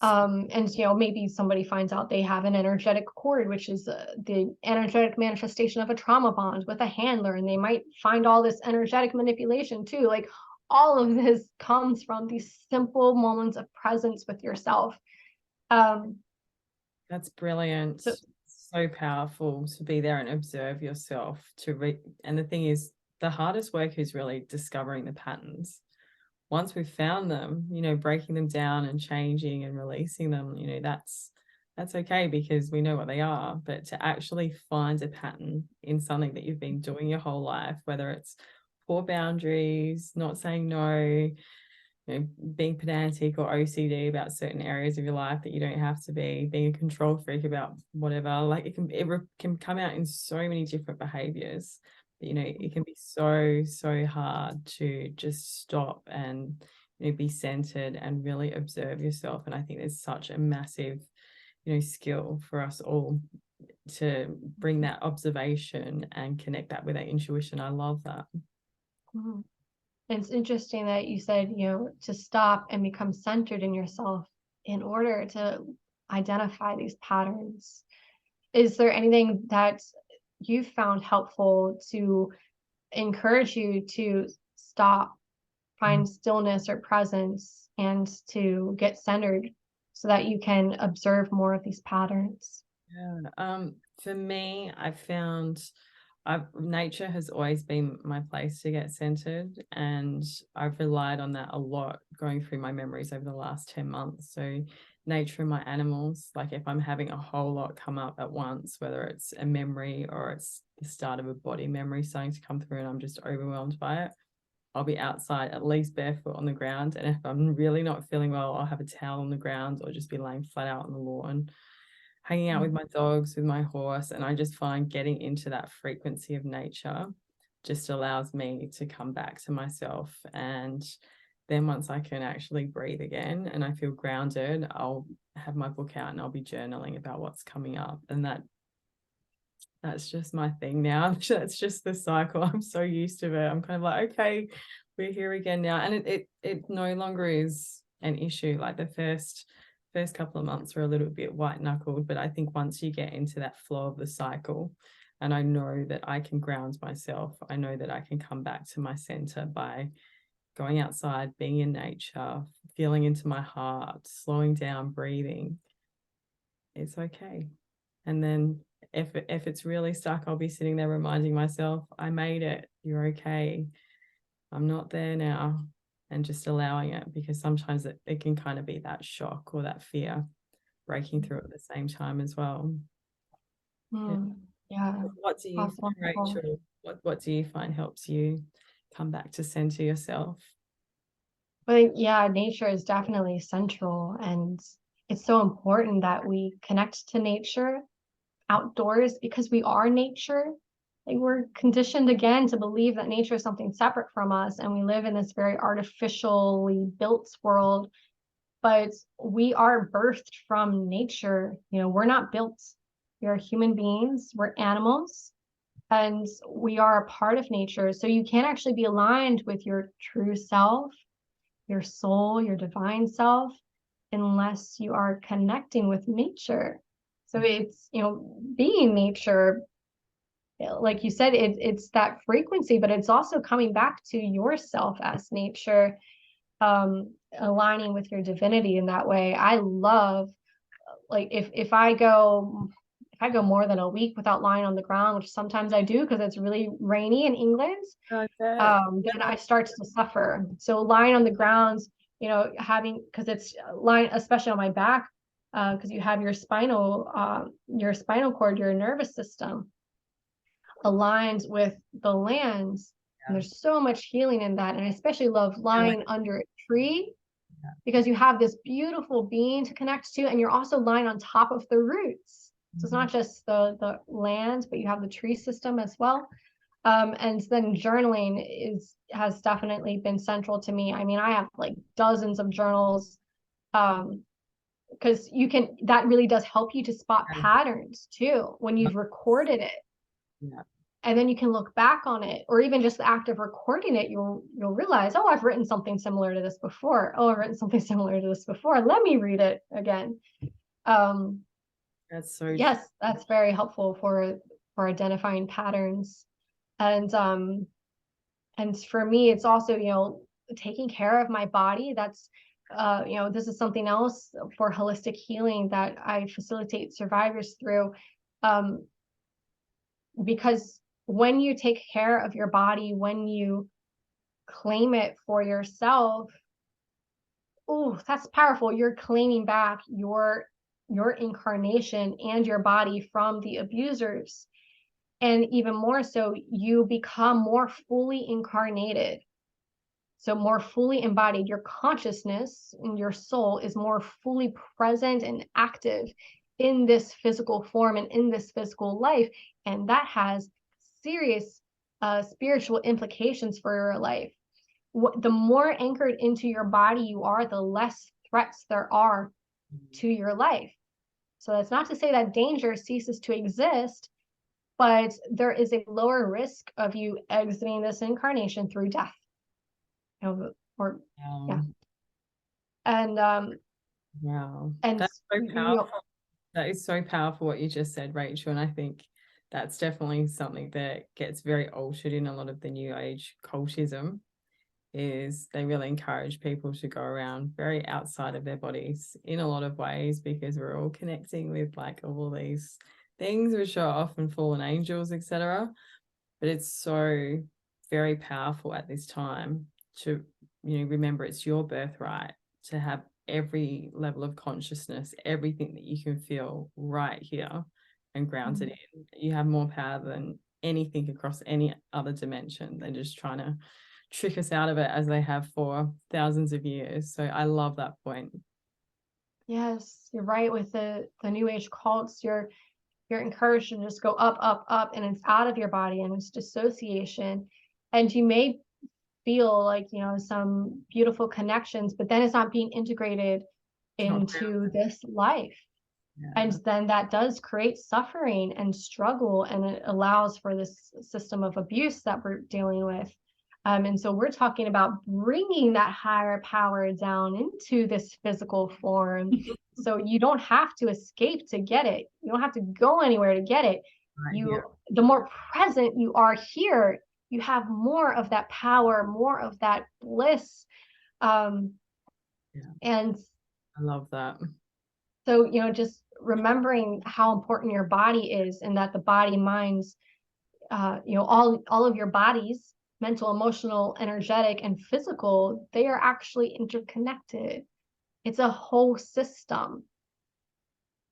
And maybe somebody finds out they have an energetic cord, which is the energetic manifestation of a trauma bond with a handler, and they might find all this energetic manipulation too. Like all of this comes from these simple moments of presence with yourself. That's brilliant. So powerful to be there and observe yourself, and the thing is, the hardest work is really discovering the patterns. Once we've found them, breaking them down and changing and releasing them, that's okay, because we know what they are. But to actually find a pattern in something that you've been doing your whole life, whether it's poor boundaries, not saying no, being pedantic or OCD about certain areas of your life that you don't have to be, being a control freak about whatever, like it can come out in so many different behaviors. It can be so hard to just stop and be centered and really observe yourself. And I think there's such a massive skill for us all to bring that observation and connect that with our intuition. I love that. Mhm. It's interesting that you said, to stop and become centered in yourself in order to identify these patterns. Is there anything that you found helpful to encourage you to stop, find stillness or presence, and to get centered so that you can observe more of these patterns? Yeah. For me, I found nature has always been my place to get centered, and I've relied on that a lot going through my memories over the last 10 months. So nature and my animals, like if I'm having a whole lot come up at once, whether it's a memory or it's the start of a body memory starting to come through and I'm just overwhelmed by it, I'll be outside at least barefoot on the ground. And if I'm really not feeling well, I'll have a towel on the ground or just be laying flat out on the lawn, hanging out with my dogs, with my horse. And I just find getting into that frequency of nature just allows me to come back to myself. And then once I can actually breathe again and I feel grounded, I'll have my book out and I'll be journaling about what's coming up. And that's just my thing now. That's just the cycle. I'm so used to it. I'm kind of like, okay, we're here again now. And it no longer is an issue. Like the first couple of months were a little bit white knuckled, but I think once you get into that flow of the cycle, and I know that I can ground myself, I know that I can come back to my center by going outside, being in nature, feeling into my heart, slowing down, breathing. It's okay. And then if it's really stuck, I'll be sitting there reminding myself, I made it. You're okay. I'm not there now. And just allowing it, because sometimes it can kind of be that shock or that fear breaking through at the same time as well. Yeah. Yeah, What do you that's find, wonderful. Rachel? What do you find helps you come back to center yourself? But yeah, nature is definitely central, and it's so important that we connect to nature outdoors because we are nature. Like we're conditioned again to believe that nature is something separate from us, and we live in this very artificially built world. But we are birthed from nature. We're not built. We are human beings. We're animals, and we are a part of nature. So you can't actually be aligned with your true self, your soul, your divine self, unless you are connecting with nature. So it's, being nature, like you said, it's that frequency, but it's also coming back to yourself as nature, aligning with your divinity in that way. I love, like, if I go more than a week without lying on the ground, which sometimes I do because it's really rainy in England, I bet. then I start to suffer. So lying on the ground, having, because it's lying, especially on my back, because you have your spinal cord, your nervous system aligned with the land. And Yeah. there's so much healing in that. And I especially love Feeling. lying under a tree because you have this beautiful being to connect to, and you're also lying on top of the roots. So it's not just the land, but you have the tree system as well. And then journaling has definitely been central to me. I mean, I have like dozens of journals, because that really does help you to spot patterns too when you've recorded it. Yeah. And then you can look back on it, or even just the act of recording it, you'll realize, oh, I've written something similar to this before. Oh, I've written something similar to this before. Let me read it again. Um, That's so true. yes, that's very helpful for identifying patterns. And for me, it's also, taking care of my body. That's this is something else for holistic healing that I facilitate survivors through, because when you take care of your body, when you claim it for yourself, oh, that's powerful. You're claiming back your your incarnation and your body from the abusers. And even more so, you become more fully incarnated. So more fully embodied. Your consciousness and your soul is more fully present and active in this physical form and in this physical life. And that has serious spiritual implications for your life. The more anchored into your body you are, the less threats there are to your life. So that's not to say that danger ceases to exist, but there is a lower risk of you exiting this incarnation through death. Or yeah. And Wow. and That's so you powerful. know, That is so powerful what you just said, Rachel. And I think that's definitely something that gets very altered in a lot of the New Age cultism, is they really encourage people to go around very outside of their bodies in a lot of ways, because we're all connecting with like all these things which are often fallen angels, etc. But it's so very powerful at this time to, remember it's your birthright to have every level of consciousness, everything that you can feel right here and grounded in. You have more power than anything across any other dimension. They're just trying to trick us out of it, as they have for thousands of years. So I love that point. yes, you're right. With the New Age cults, you're encouraged to just go up, up, up, and it's out of your body, and it's dissociation. And you may feel like, some beautiful connections, but then it's not being integrated into this life. Yeah. And then that does create suffering and struggle, and it allows for this system of abuse that we're dealing with. And so we're talking about bringing that higher power down into this physical form. So you don't have to escape to get it. You don't have to go anywhere to get it. The more present you are here, you have more of that power, more of that bliss. And I love that. so, just remembering how important your body is, and that the body, minds, all of your bodies, mental, emotional, energetic, and physical, they are actually interconnected. It's a whole system.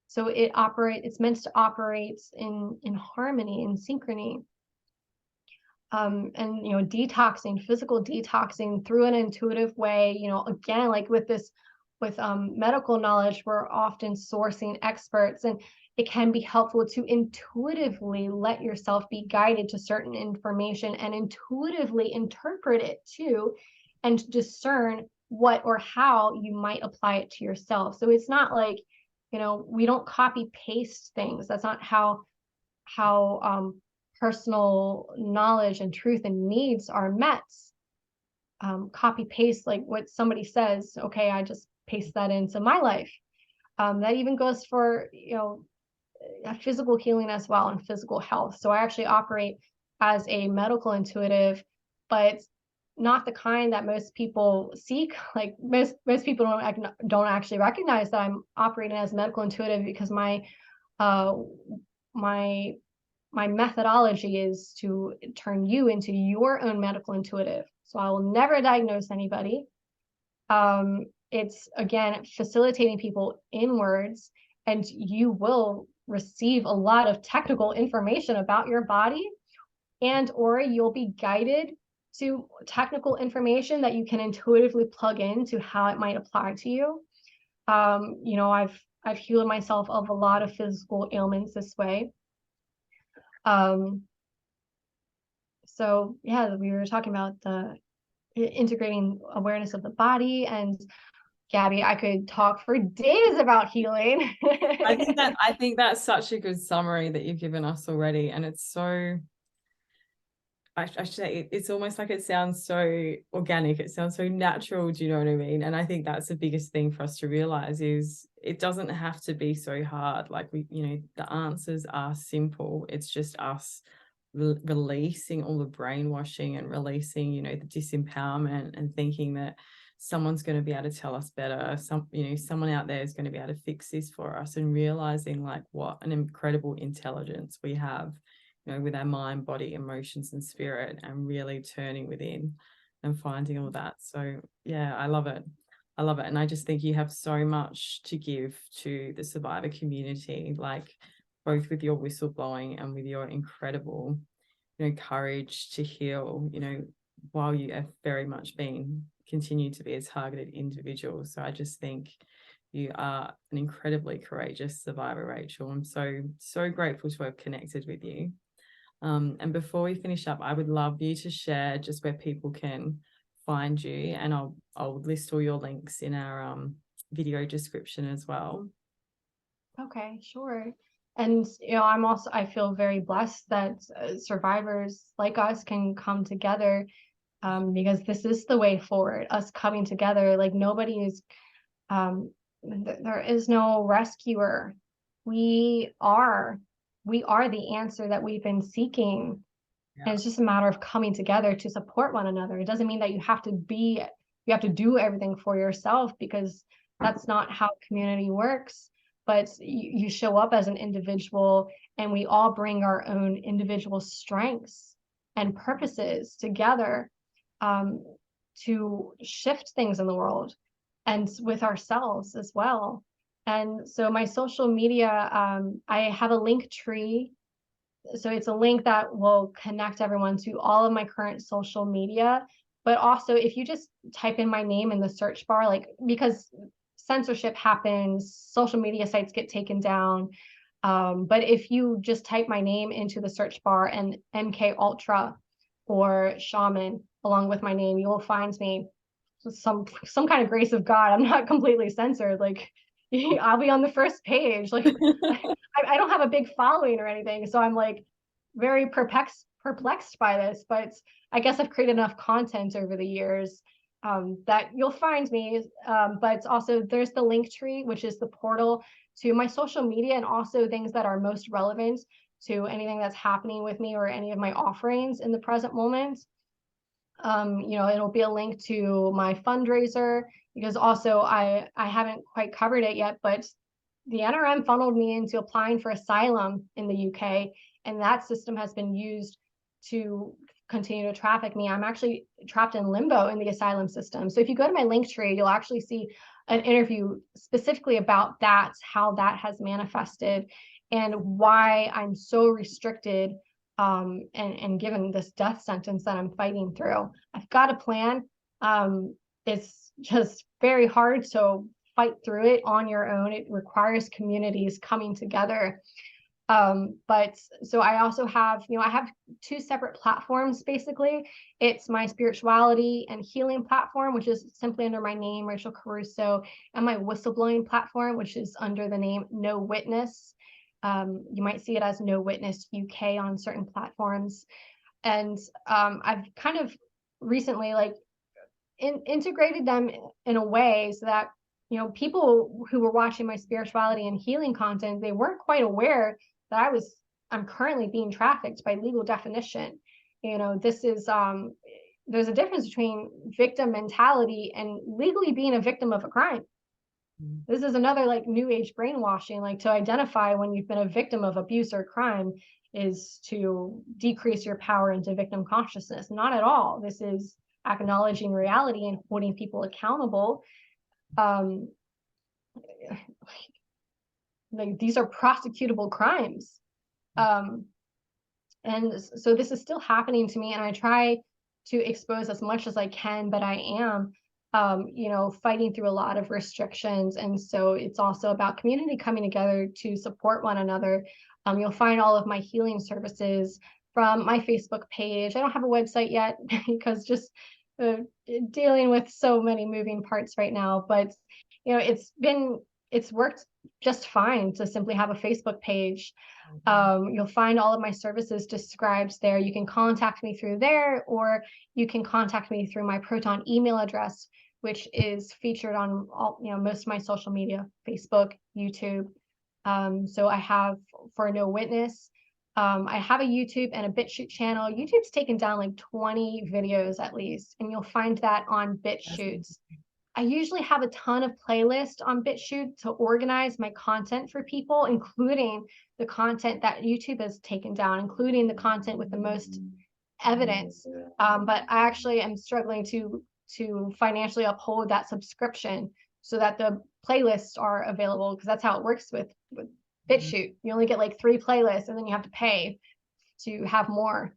So it's meant to operate in harmony, in synchrony. And detoxing, physical detoxing through an intuitive way, again, like with medical knowledge, we're often sourcing experts, and it can be helpful to intuitively let yourself be guided to certain information and intuitively interpret it too, and discern what or how you might apply it to yourself. So it's not like, we don't copy paste things. That's not how personal knowledge and truth and needs are met. Copy paste, like what somebody says, okay, I just paste that into my life. That even goes for physical healing as well, and physical health. So I actually operate as a medical intuitive, but not the kind that most people seek. Like most people don't actually recognize that I'm operating as a medical intuitive, because my methodology is to turn you into your own medical intuitive. So I will never diagnose anybody. It's, again, facilitating people inwards, and you will receive a lot of technical information about your body, and or you'll be guided to technical information that you can intuitively plug into how it might apply to you. I've healed myself of a lot of physical ailments this way. So yeah, we were talking about the integrating awareness of the body, and Gabbi, I could talk for days about healing. I think that's such a good summary that you've given us already. And it's so, I should say, it's almost like it sounds so organic. It sounds so natural. Do you know what I mean? And I think that's the biggest thing for us to realize, is it doesn't have to be so hard. Like the answers are simple. It's just us releasing all the brainwashing and releasing, the disempowerment, and thinking that someone's going to be able to tell us better. Someone out there is going to be able to fix this for us, and realizing like what an incredible intelligence we have, with our mind, body, emotions, and spirit, and really turning within and finding all that. So yeah, I love it. I love it. And I just think you have so much to give to the survivor community, like both with your whistleblowing and with your incredible, courage to heal, while you have very much continue to be a targeted individual. So I just think you are an incredibly courageous survivor, Rachel. I'm so grateful to have connected with you. And before we finish up, I would love you to share just where people can find you, and I'll list all your links in our video description as well. Okay, sure. And I feel very blessed that survivors like us can come together, because this is the way forward, us coming together. Like nobody is there is no rescuer. We are the answer that we've been seeking. Yeah. And it's just a matter of coming together to support one another. It doesn't mean that you have to do everything for yourself, because that's not how community works. But you show up as an individual, and we all bring our own individual strengths and purposes together, to shift things in the world and with ourselves as well. And so my social media, I have a Linktree. So it's a link that will connect everyone to all of my current social media. But also, if you just type in my name in the search bar, like, because censorship happens, social media sites get taken down. But if you just type my name into the search bar and MK Ultra or Shaman along with my name, you'll find me. Some kind of grace of God, I'm not completely censored. Like, I'll be on the first page. Like, I don't have a big following or anything, so I'm like very perplexed by this. But I guess I've created enough content over the years, that you'll find me. But also, there's the Linktree, which is the portal to my social media, and also things that are most relevant to anything that's happening with me or any of my offerings in the present moment. It'll be a link to my fundraiser, because also I haven't quite covered it yet, but the NRM funneled me into applying for asylum in the UK, and that system has been used to continue to traffic me. I'm actually trapped in limbo in the asylum system. So if you go to my Linktree, you'll actually see an interview specifically about that, how that has manifested, and why I'm so restricted, and given this death sentence that I'm fighting through. I've got a plan. It's just very hard to fight through it on your own. It requires communities coming together. But so I also have, I have two separate platforms, basically. It's my spirituality and healing platform, which is simply under my name, Rachel Caruso, and my whistleblowing platform, which is under the name No Witness. You might see it as No Witness UK on certain platforms. And I've kind of recently integrated them in a way so that, people who were watching my spirituality and healing content, they weren't quite aware that I'm currently being trafficked by legal definition. This is, there's a difference between victim mentality and legally being a victim of a crime. This is another New Age brainwashing, to identify when you've been a victim of abuse or crime is to decrease your power into victim consciousness. Not at all. This is acknowledging reality and holding people accountable. These are prosecutable crimes. And so this is still happening to me, and I try to expose as much as I can, but I am fighting through a lot of restrictions. And so it's also about community coming together to support one another. You'll find all of my healing services from my Facebook page. I don't have a website yet because just dealing with so many moving parts right now, but it's worked just fine to simply have a Facebook page. You'll find all of my services described there. You can contact me through there, or you can contact me through my Proton email address, which is featured on all, most of my social media, Facebook, YouTube. So I have, for No Witness, I have a YouTube and a BitChute channel. YouTube's taken down 20 videos at least, and you'll find that on BitChute. I usually have a ton of playlists on BitChute to organize my content for people, including the content that YouTube has taken down, including the content with the most evidence. But I actually am struggling to to financially uphold that subscription so that the playlists are available, because that's how it works with BitChute. You only get like 3 playlists and then you have to pay to have more.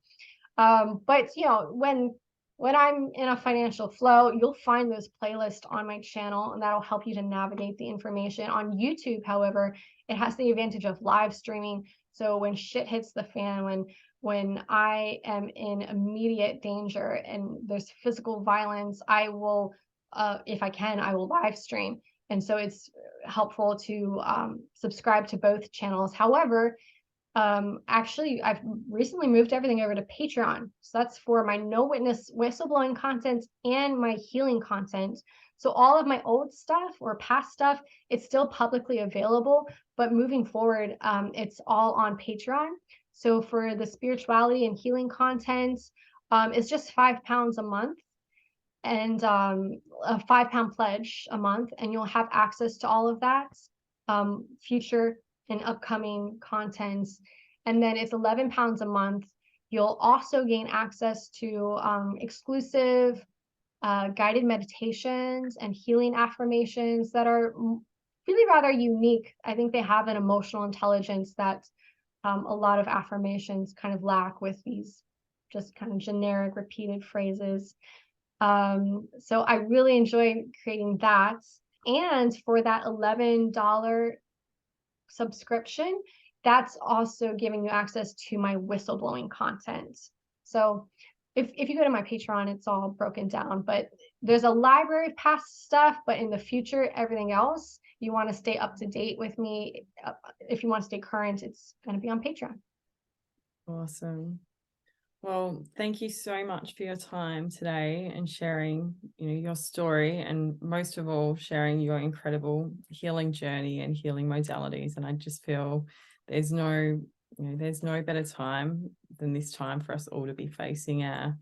But you know, when I'm in a financial flow, you'll find those playlists on my channel, and that'll help you to navigate the information. On YouTube, however, it has the advantage of live streaming. So when shit hits the fan, when I am in immediate danger and there's physical violence, I will, if I can, I will live stream. And so it's helpful to subscribe to both channels. However, actually, I've recently moved everything over to Patreon. So that's for my no witness whistleblowing content and my healing content. So all of my old stuff or past stuff, it's still publicly available, but moving forward, it's all on Patreon. So for the spirituality and healing content, it's just £5 a month, and a £5 pledge a month, and you'll have access to all of that, future and upcoming contents. And then it's £11 a month. You'll also gain access to exclusive guided meditations and healing affirmations that are really rather unique. I think they have an emotional intelligence that a lot of affirmations kind of lack, with these just kind of generic repeated phrases. So I really enjoy creating that. And for that $11 subscription, that's also giving you access to my whistleblowing content. So if you go to my Patreon, it's all broken down, but there's a library of past stuff, but in the future, everything else, you want to stay up to date with me. If you want to stay current, it's going to be on Patreon. Awesome. Well, thank you so much for your time today and sharing, your story, and most of all, sharing your incredible healing journey and healing modalities. And I just feel there's no better time than this time for us all to be facing our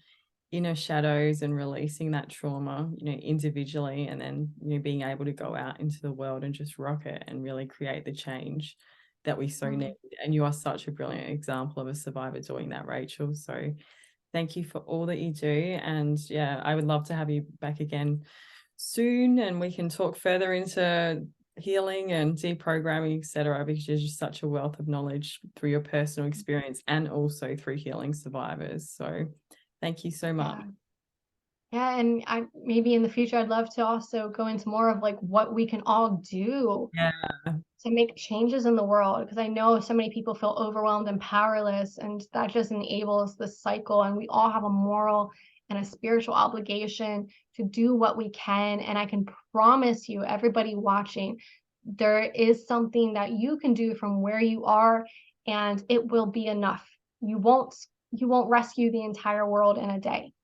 inner shadows and releasing that trauma, individually, and then, being able to go out into the world and just rock it and really create the change that we so need. And you are such a brilliant example of a survivor doing that, Rachel. So thank you for all that you do. And yeah, I would love to have you back again soon, and we can talk further into healing and deprogramming, etc., because you're just such a wealth of knowledge through your personal experience and also through healing survivors. So thank you so much. Yeah, and maybe in the future, I'd love to also go into more of like what we can all do to make changes in the world, because I know so many people feel overwhelmed and powerless, and that just enables the cycle. And we all have a moral and a spiritual obligation to do what we can. And I can promise you, everybody watching, there is something that you can do from where you are, and it will be enough. You won't rescue the entire world in a day,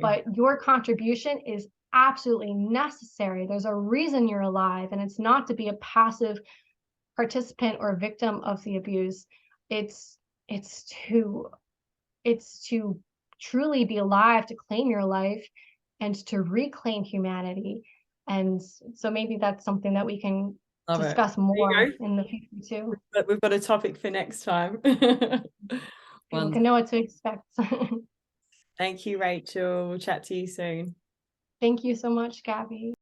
but your contribution is absolutely necessary. There's a reason you're alive, and it's not to be a passive participant or victim of the abuse. It's to truly be alive, to claim your life, and to reclaim humanity. And so maybe that's something that we can discuss more in the future too. We've got a topic for next time. People can know what to expect. Thank you, Rachel. We'll chat to you soon. Thank you so much, Gabby.